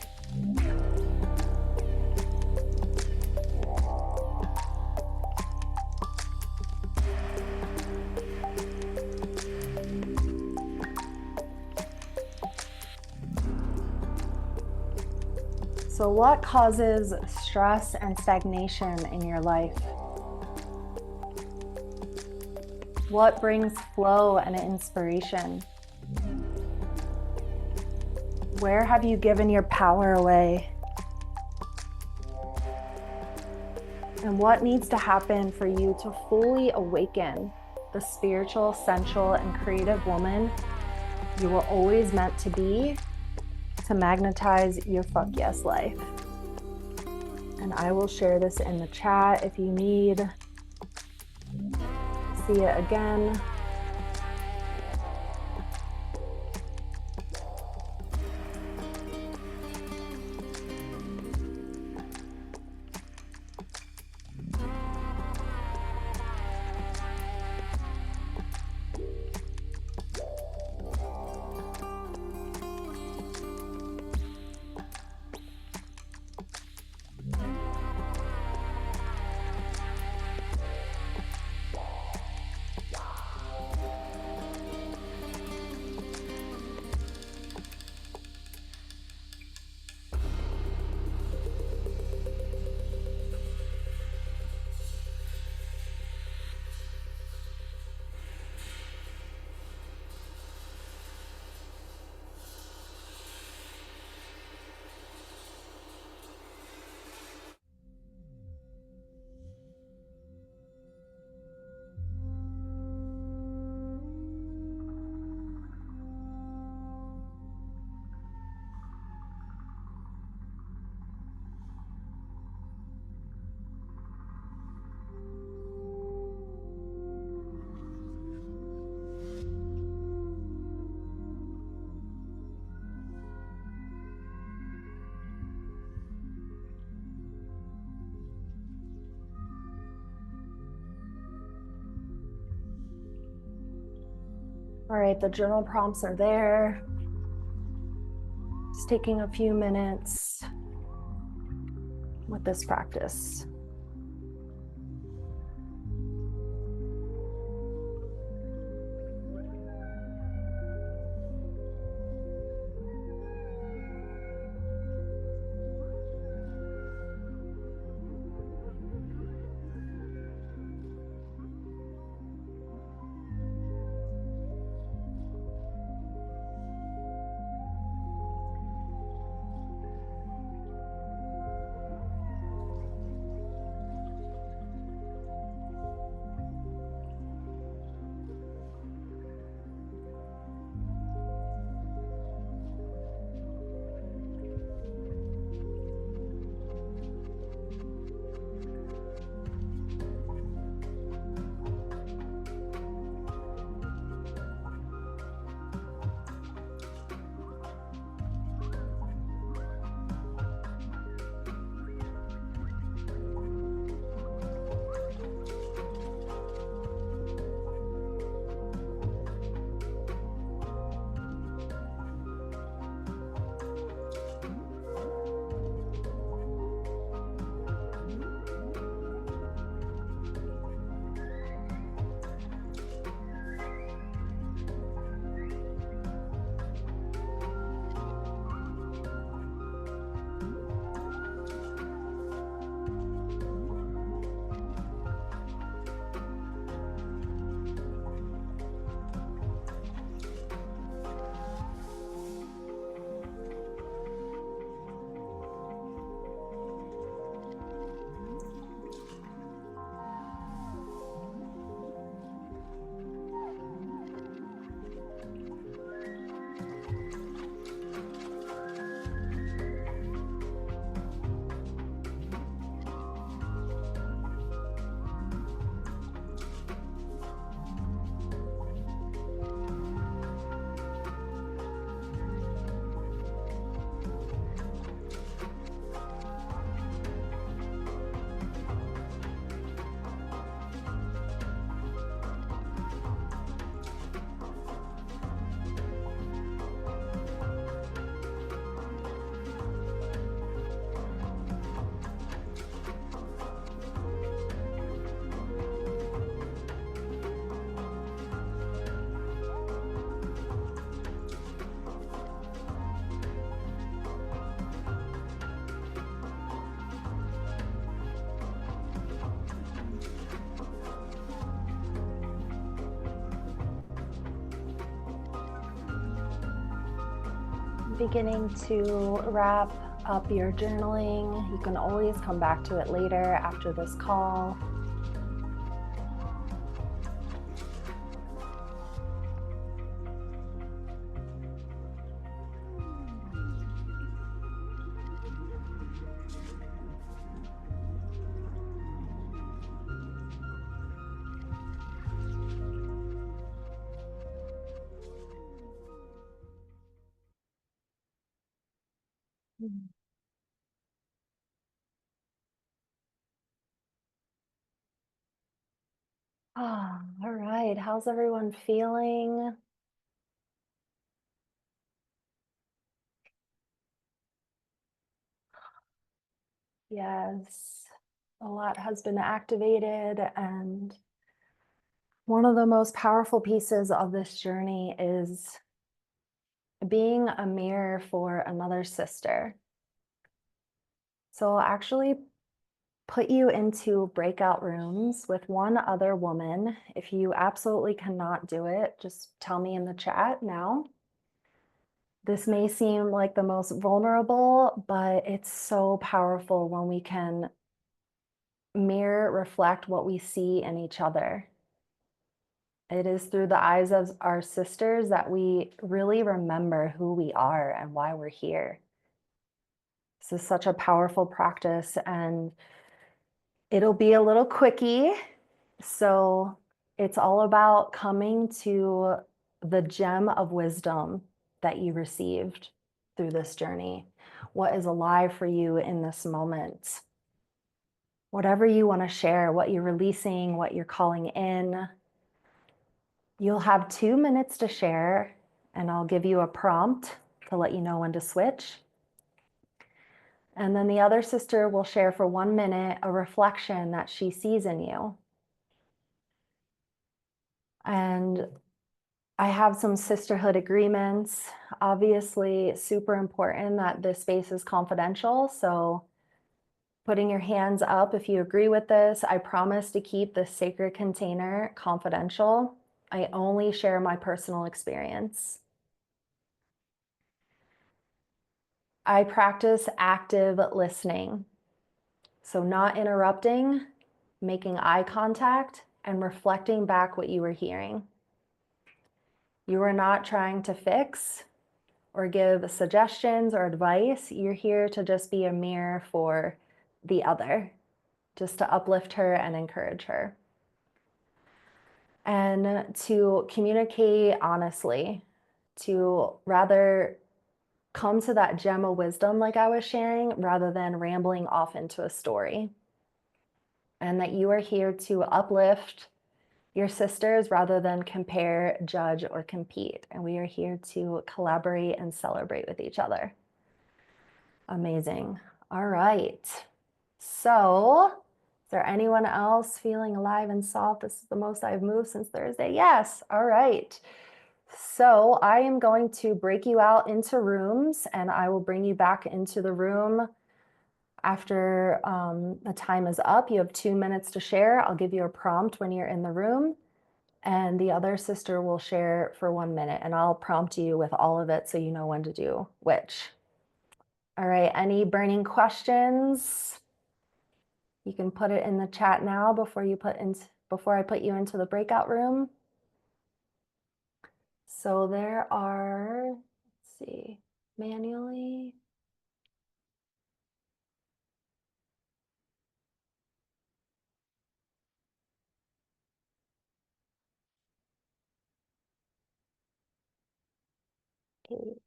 So what causes stress and stagnation in your life? What brings flow and inspiration? Where have you given your power away? And what needs to happen for you to fully awaken the spiritual, sensual, and creative woman you were always meant to be, to magnetize your fuck yes life? And I will share this in the chat if you need. See it again. All right, the journal prompts are there. Just taking a few minutes with this practice. Beginning to wrap up your journaling. You can always come back to it later after this call. All right. How's everyone feeling? Yes, a lot has been activated, and one of the most powerful pieces of this journey is being a mirror for another sister. So I'll actually put you into breakout rooms with one other woman. If you absolutely cannot do it, just tell me in the chat now. This may seem like the most vulnerable, but it's so powerful when we can mirror, reflect what we see in each other. It is through the eyes of our sisters that we really remember who we are and why we're here. This is such a powerful practice, and it'll be a little quickie. So it's all about coming to the gem of wisdom that you received through this journey. What is alive for you in this moment? Whatever you want to share, what you're releasing, what you're calling in. You'll have 2 minutes to share, and I'll give you a prompt to let you know when to switch. And then the other sister will share for 1 minute a reflection that she sees in you. And I have some sisterhood agreements. Obviously, super important that this space is confidential. So putting your hands up if you agree with this. I promise to keep this sacred container confidential. I only share my personal experience. I practice active listening. So not interrupting, making eye contact, and reflecting back what you were hearing. You are not trying to fix or give suggestions or advice. You're here to just be a mirror for the other, just to uplift her and encourage her. And to communicate honestly, to rather come to that gem of wisdom like I was sharing, rather than rambling off into a story. And that you are here to uplift your sisters rather than compare, judge, or compete. And we are here to collaborate and celebrate with each other. Amazing. All right. So, is there anyone else feeling alive and soft? This is the most I've moved since Thursday. Yes. All right. So, I am going to break you out into rooms and I will bring you back into the room after the time is up. You have 2 minutes to share. I'll give you a prompt when you're in the room. And the other sister will share for 1 minute and I'll prompt you with all of it so you know when to do which. All right, any burning questions? You can put it in the chat now before I put you into the breakout room. So there are, let's see, manually. Eight.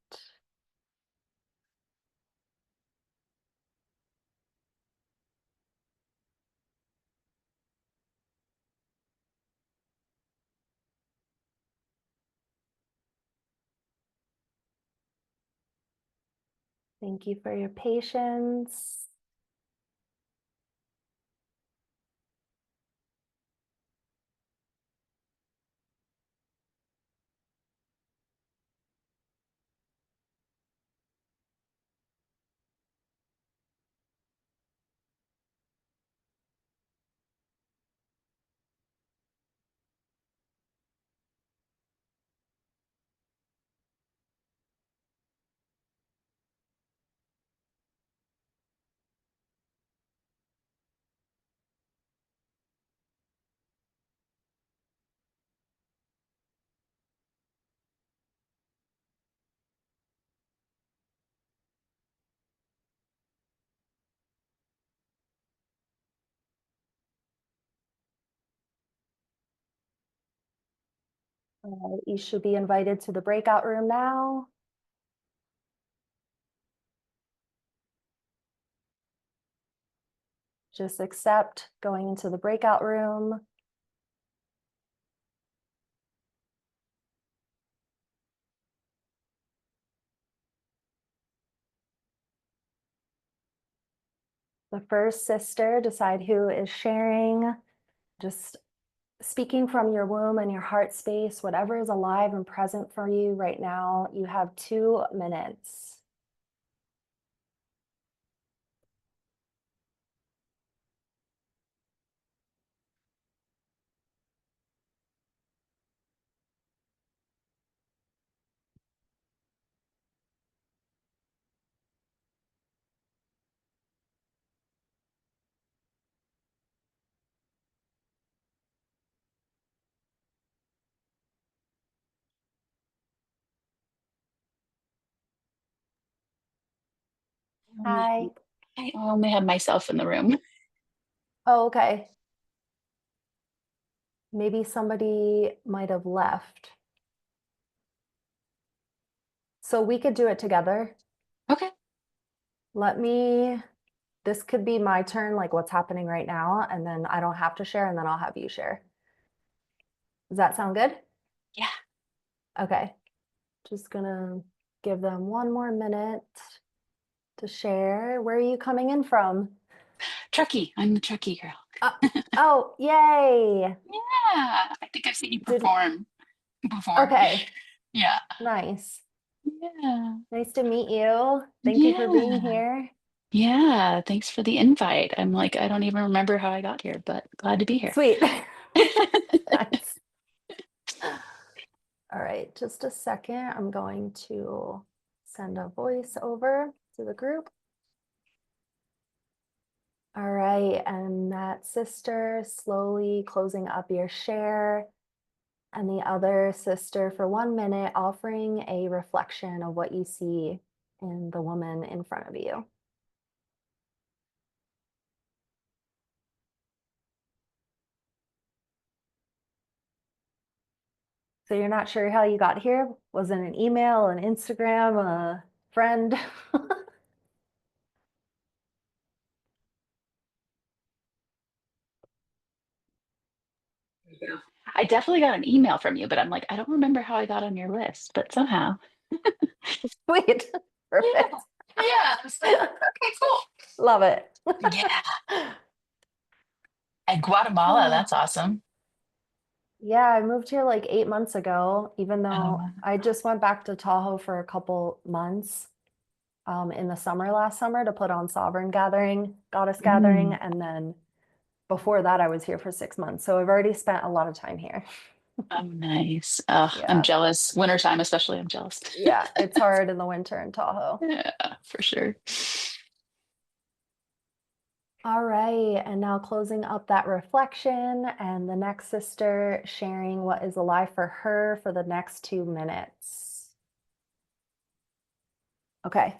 Thank you for your patience. You should be invited to the breakout room now. Just accept going into the breakout room. The first sister, decide who is sharing. Just speaking from your womb and your heart space, whatever is alive and present for you right now. You have 2 minutes. Hi. I only have myself in the room. Oh, okay. Maybe somebody might have left. So we could do it together. Okay. This could be my turn, like what's happening right now, and then I don't have to share, and then I'll have you share. Does that sound good? Okay, just gonna give them one more minute to share. Where are you coming in from? Truckee. I'm the Truckee girl. Uh, oh, yay. Yeah, I think I've seen you Did perform before. okay, Yeah. nice. Yeah. Nice to meet you. Thank you for being Yeah. here. Yeah. Thanks for the invite. I'm like, I don't even remember how I got here, but glad to be here. Sweet. Nice. All right, just a second. I'm going to send a voice over to the group. All right, and that sister slowly closing up your share, and the other sister for 1 minute offering a reflection of what you see in the woman in front of you. So you're not sure how you got here? Was it an email, an Instagram, a friend? Yeah. I definitely got an email from you, but I'm like, I don't remember how I got on your list, but somehow. Sweet. Yeah. Perfect. Yeah. I was like, okay, cool. Love it. Yeah. And Guatemala, that's awesome. Yeah, I moved here like 8 months ago, even Oh, though I wow. just went back to Tahoe for a couple months in the summer last summer to put on Sovereign Gathering, Goddess Gathering. Mm. And then before that, I was here for 6 months. So I've already spent a lot of time here. Oh, nice. Oh, I'm Yeah. jealous. Wintertime, especially, I'm jealous. Yeah. It's hard in the winter in Tahoe. Yeah, for sure. All right. And now closing up that reflection and the next sister sharing what is alive for her for the next 2 minutes. Okay.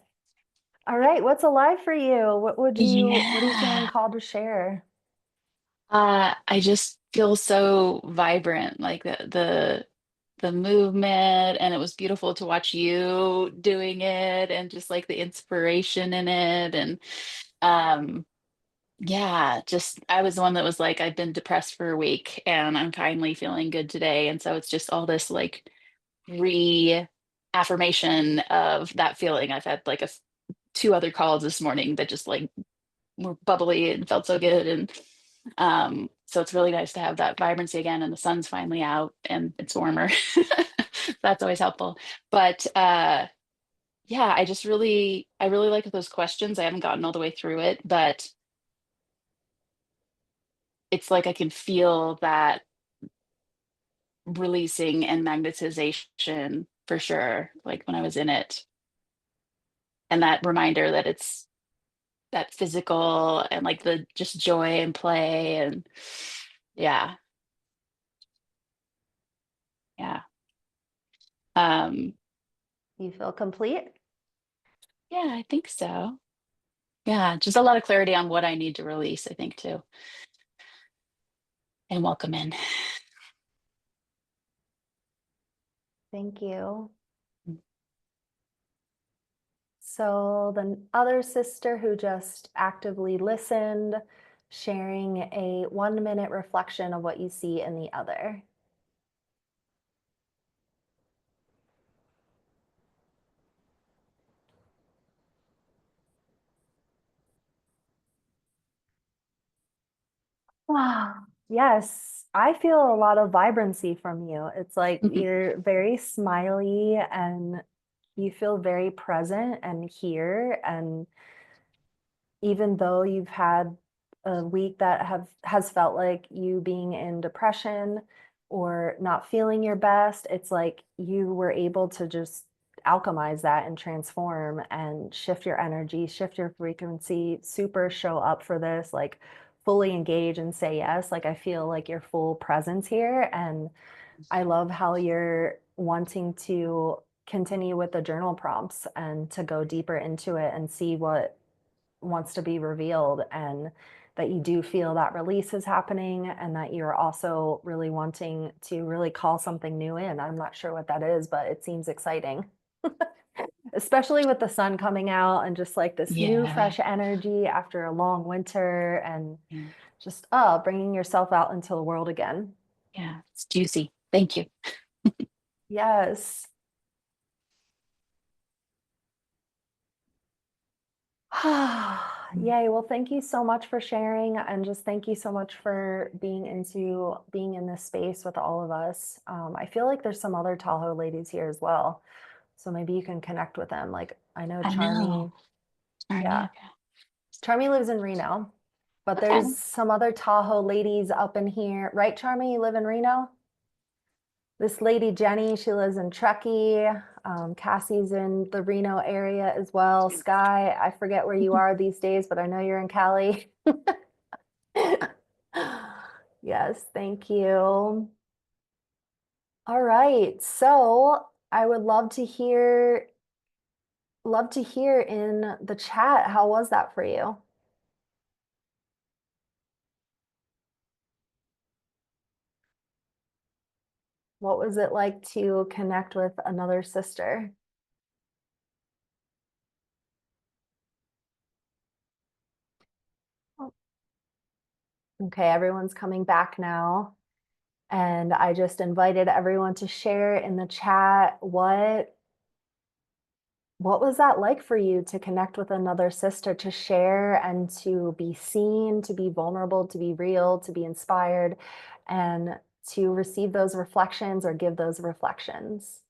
All right. What's alive for you? What are you feeling Yeah. called to share? I just feel so vibrant, like the movement, and it was beautiful to watch you doing it and just like the inspiration in it. And um yeah, just I was the one that was like, I've been depressed for a week and I'm finally feeling good today. And so it's just all this like reaffirmation of that feeling. I've had like two other calls this morning that just like were bubbly and felt so good. And so it's really nice to have that vibrancy again, and the sun's finally out and it's warmer. That's always helpful. But yeah, I really like those questions. I haven't gotten all the way through it, but it's like I can feel that releasing and magnetization for sure, like when I was in it. And that reminder that it's that physical and like the just joy and play and yeah, yeah. Um, You feel complete? yeah, I think so. Yeah, just a lot of clarity on what I need to release, I think too, and welcome in. Thank you. So, the other sister who just actively listened, sharing a 1 minute reflection of what you see in the other. Wow. Yes, I feel a lot of vibrancy from you. It's like Mhm. you're very smiley and you feel very present and here. And even though you've had a week that has felt like you being in depression or not feeling your best, it's like you were able to just alchemize that and transform and shift your energy, shift your frequency, super show up for this, like fully engage and say yes. Like I feel like your full presence here. And I love how you're wanting to continue with the journal prompts and to go deeper into it and see what wants to be revealed, and that you do feel that release is happening and that you're also really wanting to really call something new in. I'm not sure what that is, but it seems exciting, especially with the sun coming out and just like this new Yeah, fresh energy after a long winter and yeah, just bringing yourself out into the world again. yeah. It's juicy. Thank you. Yes. Yay. Well, thank you so much for sharing. And just thank you so much for being in this space with all of us. I feel like there's some other Tahoe ladies here as well. So maybe you can connect with them. Like I know I Charmy, know. Army, yeah. okay. Charmy lives in Reno, but Okay. there's some other Tahoe ladies up in here. Right, Charmy? You live in Reno? This lady, Jenny, she lives in Truckee. Cassie's in the Reno area as well. Sky, I forget where you are these days, but I know you're in Cali. Yes, thank you. All right. So I would love to hear in the chat. How was that for you? What was it like to connect with another sister? Okay, everyone's coming back now. And I just invited everyone to share in the chat what was that like for you to connect with another sister, to share and to be seen, to be vulnerable, to be real, to be inspired, and to receive those reflections or give those reflections?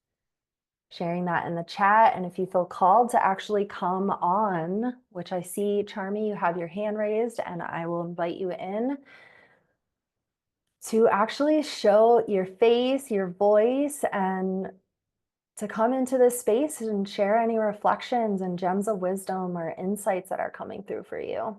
Sharing that in the chat. And if you feel called to actually come on, which I see, Charmy, you have your hand raised, and I will invite you in to actually show your face, your voice, and to come into this space and share any reflections and gems of wisdom or insights that are coming through for you.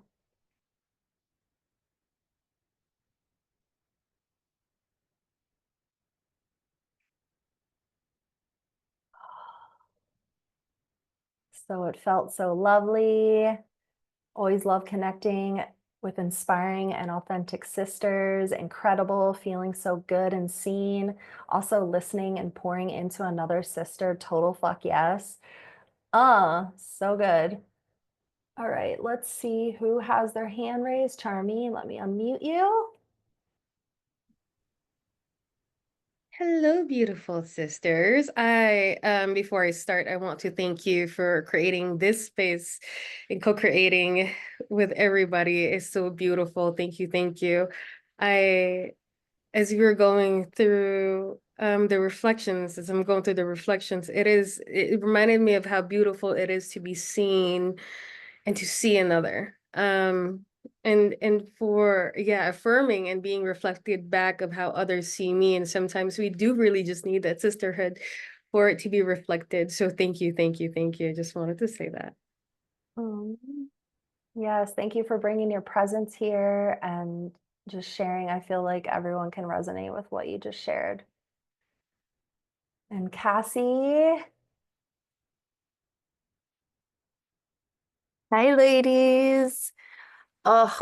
So it felt so lovely. Always love connecting with inspiring and authentic sisters. Incredible, feeling so good and seen. Also listening and pouring into another sister. Total fuck yes. So good. All right, let's see who has their hand raised. Charmy, let me unmute you. Hello, beautiful sisters. Before I start, I want to thank you for creating this space and co-creating with everybody. It's so beautiful. Thank you, thank you. I, as you were going through the reflections, as I'm going through the reflections, it reminded me of how beautiful it is to be seen and to see another. And for affirming and being reflected back of how others see me. And sometimes we do really just need that sisterhood for it to be reflected. So thank you, thank you, thank you. I just wanted to say that. Mm. Yes, thank you for bringing your presence here and just sharing. I feel like everyone can resonate with what you just shared. And Cassie, Hi, ladies. Oh,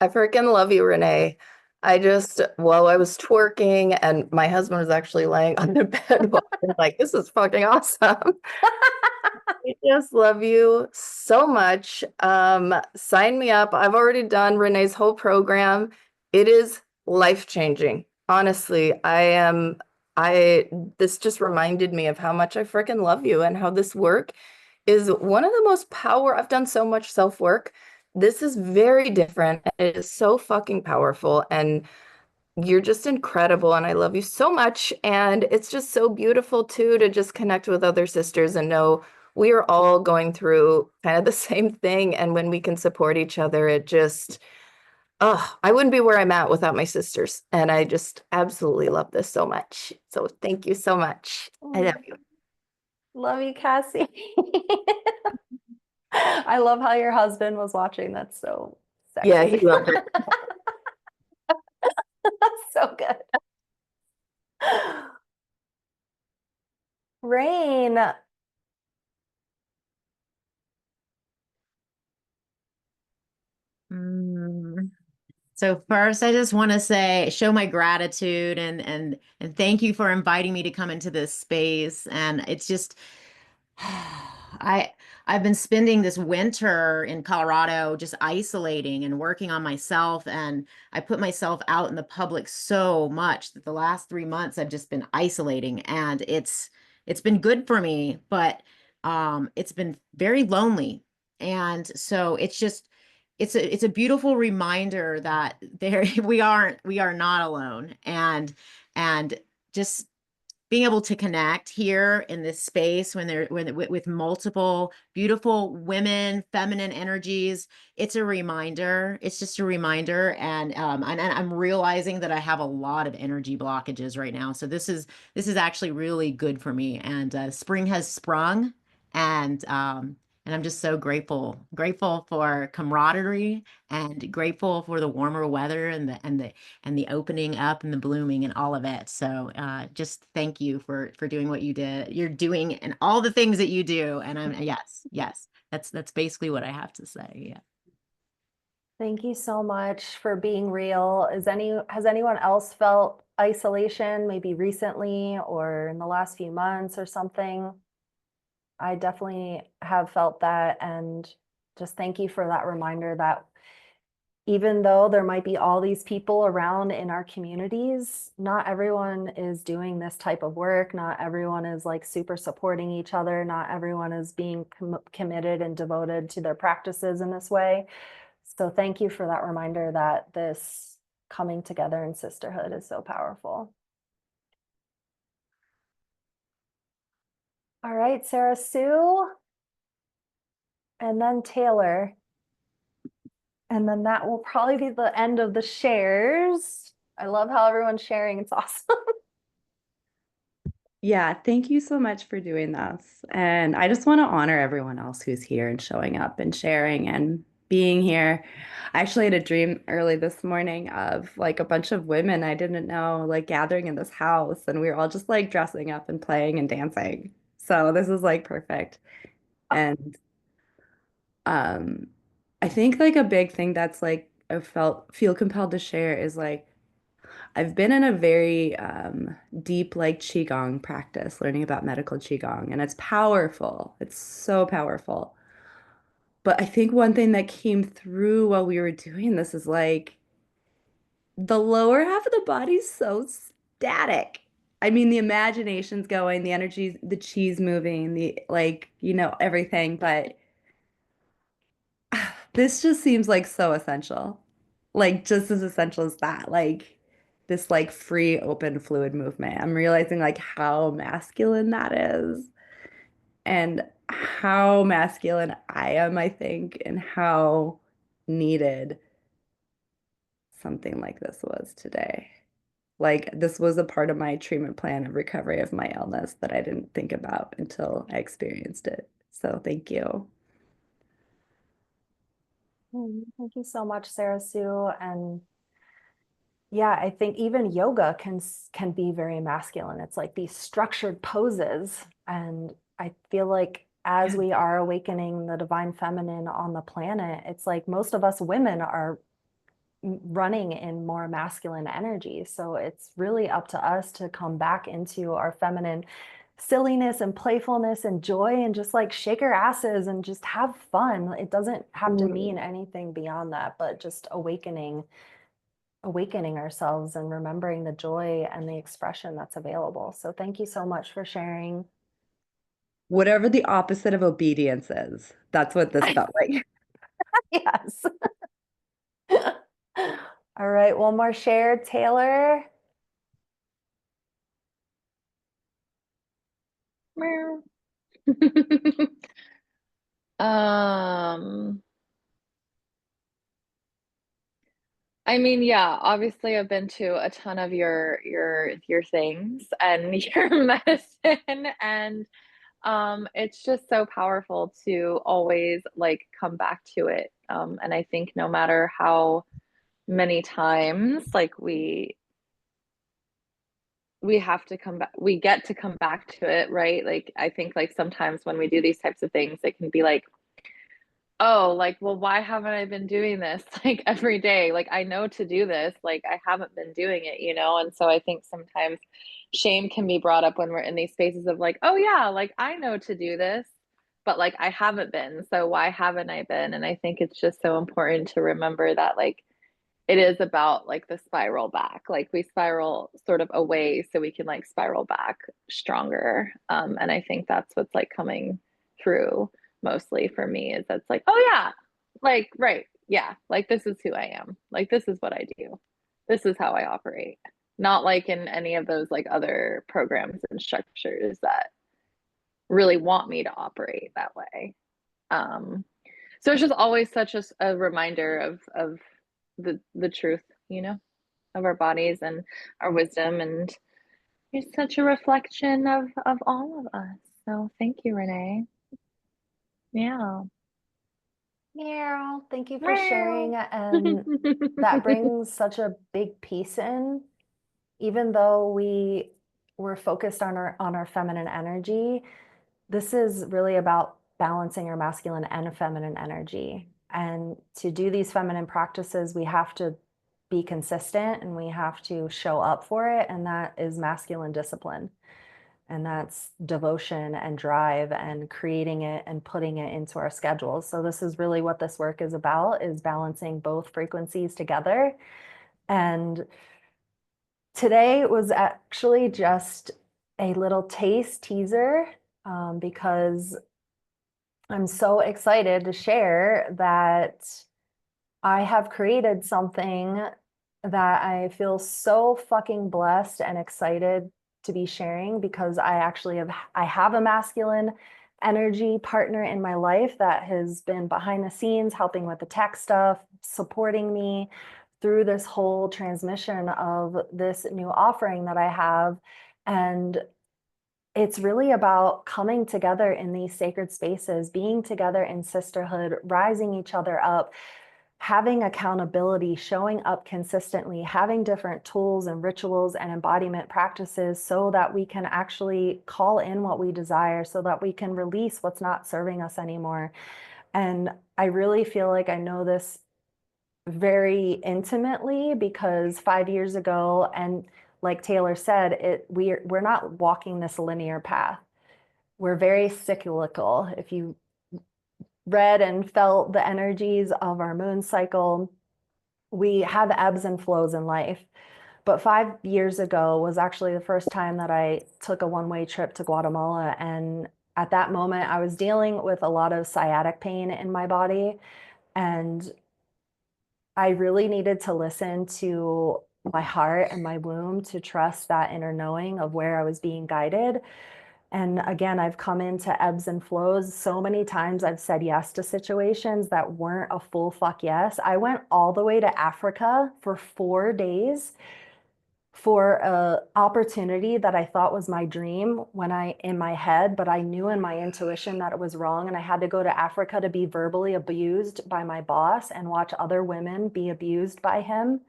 I freaking love you, Renee. While I was twerking and my husband was actually laying on the bed, like, this is fucking awesome. I just love you so much. Sign me up. I've already done Renee's whole program. It is life-changing. Honestly, this just reminded me of how much I freaking love you and how this work is one of the most I've done so much self-work. This is very different. It is so fucking powerful. And you're just incredible, and I love you so much. And it's just so beautiful too to just connect with other sisters and know we are all going through kind of the same thing. And when we can support each other, I wouldn't be where I'm at without my sisters. And I just absolutely love this so much. So thank you so much. I love you. love you, Cassie. I love how your husband was watching. That's so Yeah, he sexy. loved it. That's so good. Rain. Mm. So first, I just want to show my gratitude and thank you for inviting me to come into this space. And it's just, I I've been spending this winter in Colorado just isolating and working on myself. And I put myself out in the public so much that the last 3 months I've just been isolating, and it's been good for me, but it's been very lonely. And so it's a beautiful reminder that there we are not alone. And just being able to connect here in this space with multiple beautiful women, feminine energies, it's a reminder. It's just a reminder. And I'm realizing that I have a lot of energy blockages right now. So this is actually really good for me. And spring has sprung, and I'm just so grateful for camaraderie, and grateful for the warmer weather, and the opening up and the blooming and all of it. So just thank you for doing what you're doing, and all the things that you do. And yes, that's basically what I have to say. Yeah. Thank you so much for being real. Has anyone else felt isolation, maybe recently or in the last few months or something? I definitely have felt that, and just thank you for that reminder that even though there might be all these people around in our communities, not everyone is doing this type of work. Not everyone is like super supporting each other. Not everyone is being committed and devoted to their practices in this way. So thank you for that reminder that this coming together in sisterhood is so powerful. All right, Sarah Sue, and then Taylor. And then that will probably be the end of the shares. I love how everyone's sharing. It's awesome. Yeah, thank you so much for doing this. And I just want to honor everyone else who's here and showing up and sharing and being here. I actually had a dream early this morning of like a bunch of women I didn't know like gathering in this house, and we were all just like dressing up and playing and dancing. So this is like perfect. And um I think like a big thing that's like I feel compelled to share is like I've been in a very deep like qigong practice, learning about medical qigong, and it's powerful. It's so powerful. But I think one thing that came through while we were doing this is like the lower half of the body's so static. I mean, the imagination's going, the energy, the chi's moving, the like, everything, but this just seems like so essential. Like just as essential as that. Like this like free open fluid movement. I'm realizing like how masculine that is and how masculine I am, I think, and how needed something like this was today. Like this was a part of my treatment plan of recovery of my illness that I didn't think about until I experienced it. So thank you. Thank you so much, Sarah Sue. And yeah, I think even yoga can be very masculine. It's like these structured poses. And I feel like as we are awakening the divine feminine on the planet, it's like most of us women are running in more masculine energy. So it's really up to us to come back into our feminine silliness and playfulness and joy, and just like shake our asses and just have fun. It doesn't have to mean anything beyond that, but just awakening ourselves and remembering the joy and the expression that's available. So thank you so much for sharing. Whatever the opposite of obedience is, that's what this felt like. Yes. All right, one more share, Taylor. Meow. Um, I mean, yeah, obviously I've been to a ton of your things and your medicine, and it's just so powerful to always like come back to it. And I think no matter how many times like we have to come back, we get to come back to it, right? Like I think like sometimes when we do these types of things, it can be like, oh, like, well, why haven't I been doing this like every day? Like, I know to do this, like, I haven't been doing it, you know? And so I think sometimes shame can be brought up when we're in these spaces of like, oh, yeah, like, I know to do this, but like I haven't been. So why haven't I been? And I think it's just so important to remember that like it is about like the spiral back. Like we spiral sort of away so we can like spiral back stronger. And I think that's what's like coming through mostly for me is that's like, oh yeah, like right, yeah, like this is who I am. Like this is what I do. This is how I operate. Not like in any of those like other programs and structures that really want me to operate that way. Um, so it's just always such a reminder of the truth, you know, of our bodies and our wisdom, and it's such a reflection of all of us. So thank you, Renee. Yeah. Meow. Thank you for Meow. sharing. And that brings such a big piece in, even though we're focused on our feminine energy. This is really about balancing our masculine and feminine energy. And to do these feminine practices, we have to be consistent and we have to show up for it. And that is masculine discipline. And that's devotion and drive and creating it and putting it into our schedules. So this is really what this work is about, is balancing both frequencies together. And today was actually just a little taste teaser, because I'm so excited to share that I have created something that I feel so fucking blessed and excited to be sharing, because I have a masculine energy partner in my life that has been behind the scenes helping with the tech stuff, supporting me through this whole transmission of this new offering that I have. And it's really about coming together in these sacred spaces, being together in sisterhood, rising each other up, having accountability, showing up consistently, having different tools and rituals and embodiment practices so that we can actually call in what we desire, so that we can release what's not serving us anymore. And I really feel like I know this very intimately, because 5 years ago, and like Taylor said, we're not walking this linear path. We're very cyclical. If you read and felt the energies of our moon cycle, we have ebbs and flows in life. But 5 years ago was actually the first time that I took a one-way trip to Guatemala. And at that moment, I was dealing with a lot of sciatic pain in my body. And I really needed to listen to my heart and my womb to trust that inner knowing of where I was being guided. And again, I've come into ebbs and flows. So many times I've said yes to situations that weren't a full fuck yes. I went all the way to Africa for 4 days for a opportunity that I thought was my dream in my head, but I knew in my intuition that it was wrong. And I had to go to Africa to be verbally abused by my boss and watch other women be abused by him,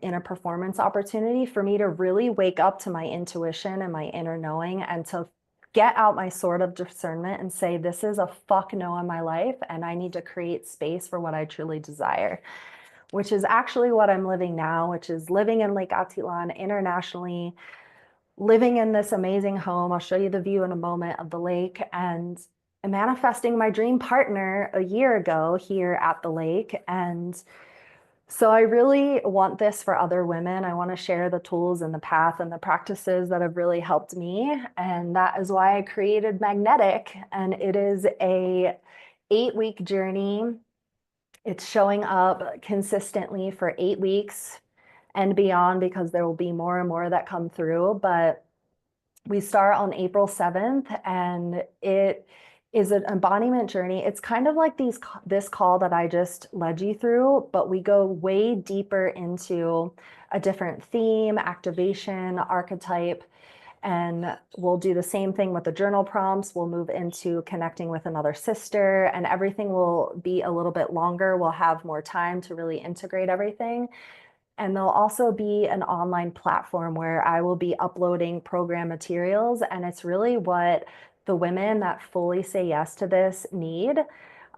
in a performance opportunity, for me to really wake up to my intuition and my inner knowing, and to get out my sword of discernment and say, this is a fuck no in my life, and I need to create space for what I truly desire, which is actually what I'm living now, which is living in Lake Atilan internationally, living in this amazing home. I'll show you the view in a moment of the lake, and manifesting my dream partner a year ago here at the lake. And so I really want this for other women. I want to share the tools and the path and the practices that have really helped me. And that is why I created Magnetic. And it is a 8-week journey. It's showing up consistently for 8 weeks and beyond, because there will be more and more that come through. But we start on April 7th, and it is an embodiment journey. It's kind of like this call that I just led you through, but we go way deeper into a different theme, activation, archetype, and we'll do the same thing with the journal prompts. We'll move into connecting with another sister, and everything will be a little bit longer. We'll have more time to really integrate everything. And there'll also be an online platform where I will be uploading program materials. And it's really what the women that fully say yes to this need.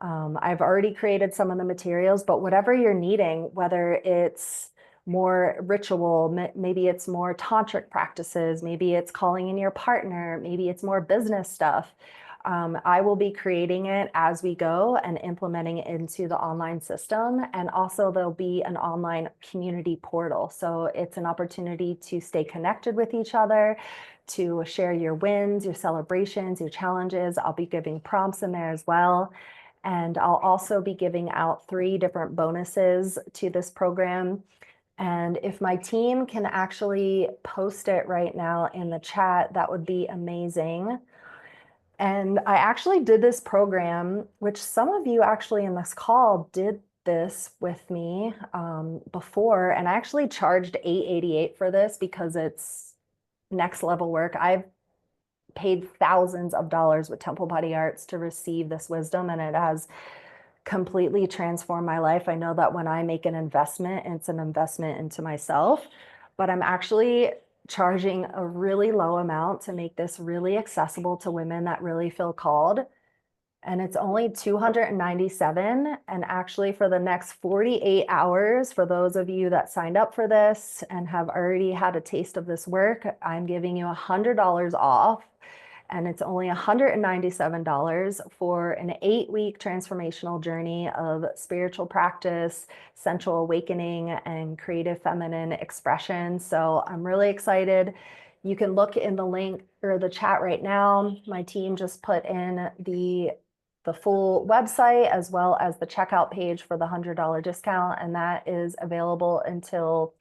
I've already created some of the materials, but whatever you're needing, whether it's more ritual, maybe it's more tantric practices, maybe it's calling in your partner, maybe it's more business stuff. I will be creating it as we go and implementing it into the online system. And also there'll be an online community portal. So it's an opportunity to stay connected with each other, to share your wins, your celebrations, your challenges. I'll be giving prompts in there as well. And I'll also be giving out 3 different bonuses to this program. And if my team can actually post it right now in the chat, that would be amazing. And I actually did this program, which some of you actually in this call did this with me before, and I actually charged $888 for this because it's next level work. I've paid thousands of dollars with Temple Body Arts to receive this wisdom, and it has completely transformed my life. I know that when I make an investment, it's an investment into myself, but I'm actually charging a really low amount to make this really accessible to women that really feel called. And it's only $297. And actually for the next 48 hours, for those of you that signed up for this and have already had a taste of this work, I'm giving you $100 off. And it's only $197 for an 8-week transformational journey of spiritual practice, sensual awakening, and creative feminine expression. So I'm really excited. You can look in the link or the chat right now. My team just put in the full website as well as the checkout page for the $100 discount, and that is available until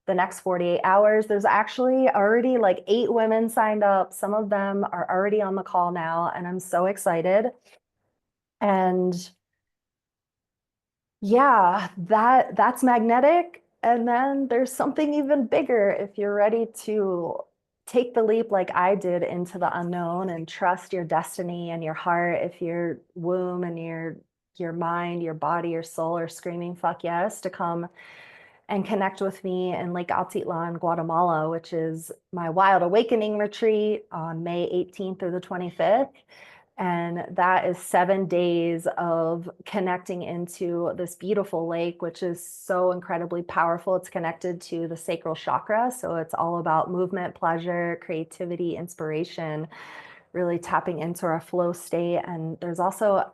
the next 48 hours. There's actually already like 8 women signed up. Some of them are already on the call now, and I'm so excited. And yeah, that's magnetic. And then there's something even bigger if you're ready to take the leap like I did into the unknown and trust your destiny and your heart. If your womb and your mind, your body, your soul are screaming fuck yes, to come and connect with me in Lake Atitlan, Guatemala, which is my Wild Awakening retreat on May 18th through the 25th. And that is 7 days of connecting into this beautiful lake, which is so incredibly powerful. It's connected to the sacral chakra. So it's all about movement, pleasure, creativity, inspiration, really tapping into our flow state. And there's also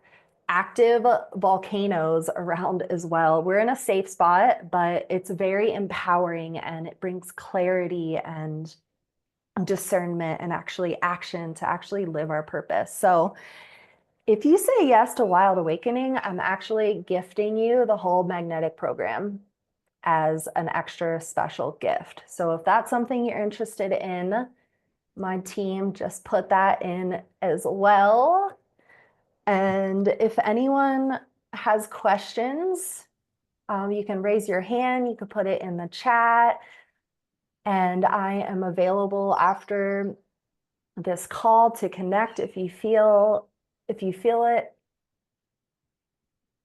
active volcanoes around as well. We're in a safe spot, but it's very empowering and it brings clarity and discernment and actually action to actually live our purpose. So if you say yes to Wild Awakening, I'm actually gifting you the whole magnetic program as an extra special gift. So if that's something you're interested in, my team just put that in as well. And if anyone has questions, you can raise your hand, you can put it in the chat, and I am available after this call to connect if you feel it.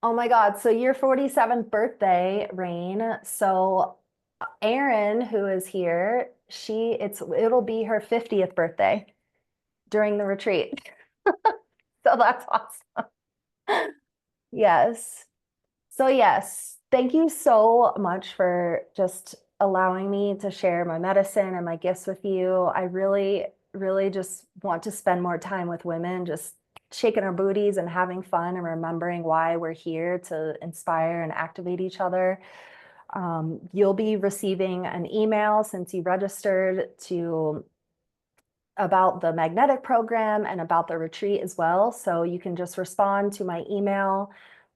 Oh my God, so your 47th birthday, Rain. So Erin, who is here, it'll be her 50th birthday during the retreat. So that's awesome. Yes. So yes, thank you so much for just allowing me to share my medicine and my gifts with you. I really, really just want to spend more time with women, just shaking our booties and having fun and remembering why we're here to inspire and activate each other. You'll be receiving an email since you registered about the magnetic program and about the retreat as well. So you can just respond to my email.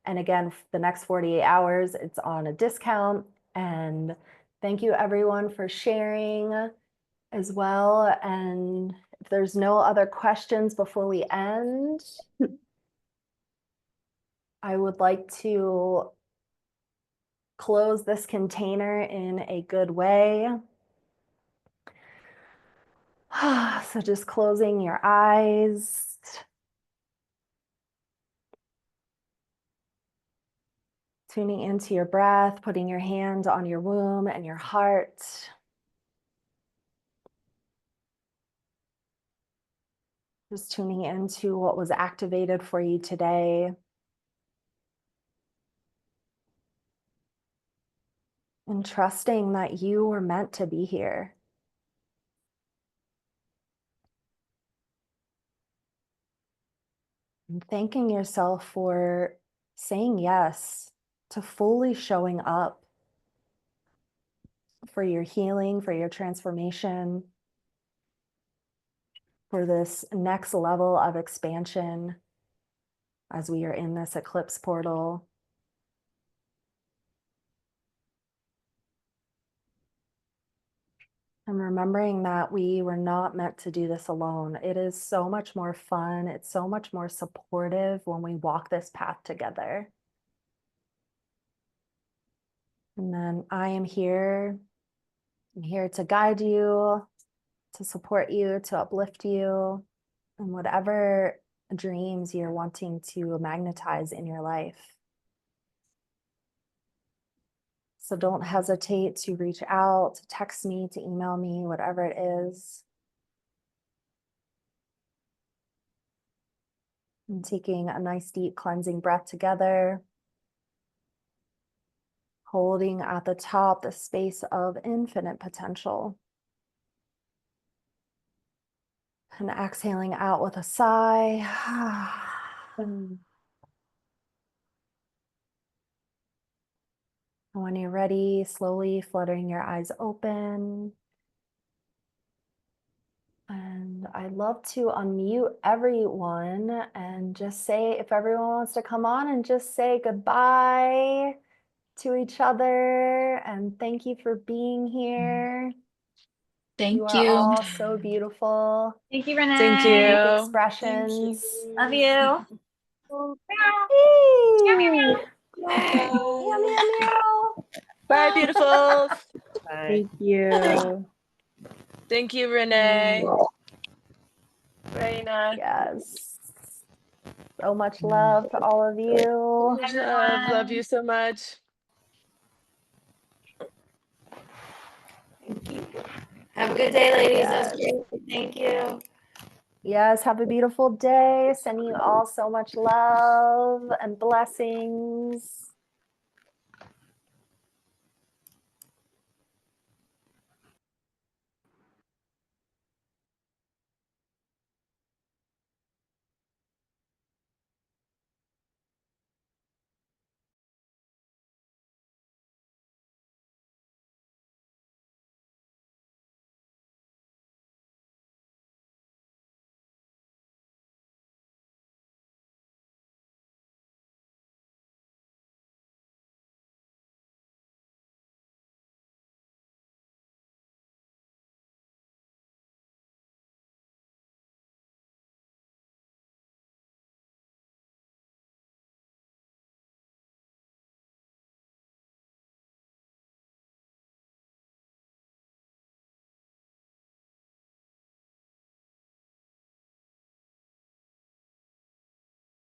And again, the next 48 hours, it's on a discount. And thank you everyone for sharing as well. And if there's no other questions before we end, I would like to close this container in a good way. So just closing your eyes. Tuning into your breath, putting your hand on your womb and your heart. Just tuning into what was activated for you today. And trusting that you were meant to be here. And thanking yourself for saying yes to fully showing up for your healing, for your transformation, for this next level of expansion as we are in this eclipse portal. And remembering that we were not meant to do this alone. It is so much more fun. It's so much more supportive when we walk this path together. And then I am here. I'm here to guide you, to support you, to uplift you, and whatever dreams you're wanting to magnetize in your life. So don't hesitate to reach out, to text me, to email me, whatever it is. And taking a nice deep cleansing breath together. Holding at the top the space of infinite potential. And exhaling out with a sigh. And when you're ready, slowly fluttering your eyes open. And I'd love to unmute everyone and just say, if everyone wants to come on and just say goodbye to each other. And thank you for being here. You Thank are you. all so beautiful. Thank you, Renee. Thank Unique you. expressions. Love you. Hey. Meow, meow, meow. Meow, meow, meow. Bye, beautifuls. Bye. Thank you. Thank you, Renee. Raina. Yes. So much love to all of you. Much love. Love you so much. Have a good day, ladies. That Yes. was great. Thank you. Yes, have a beautiful day. Sending you all so much love and blessings.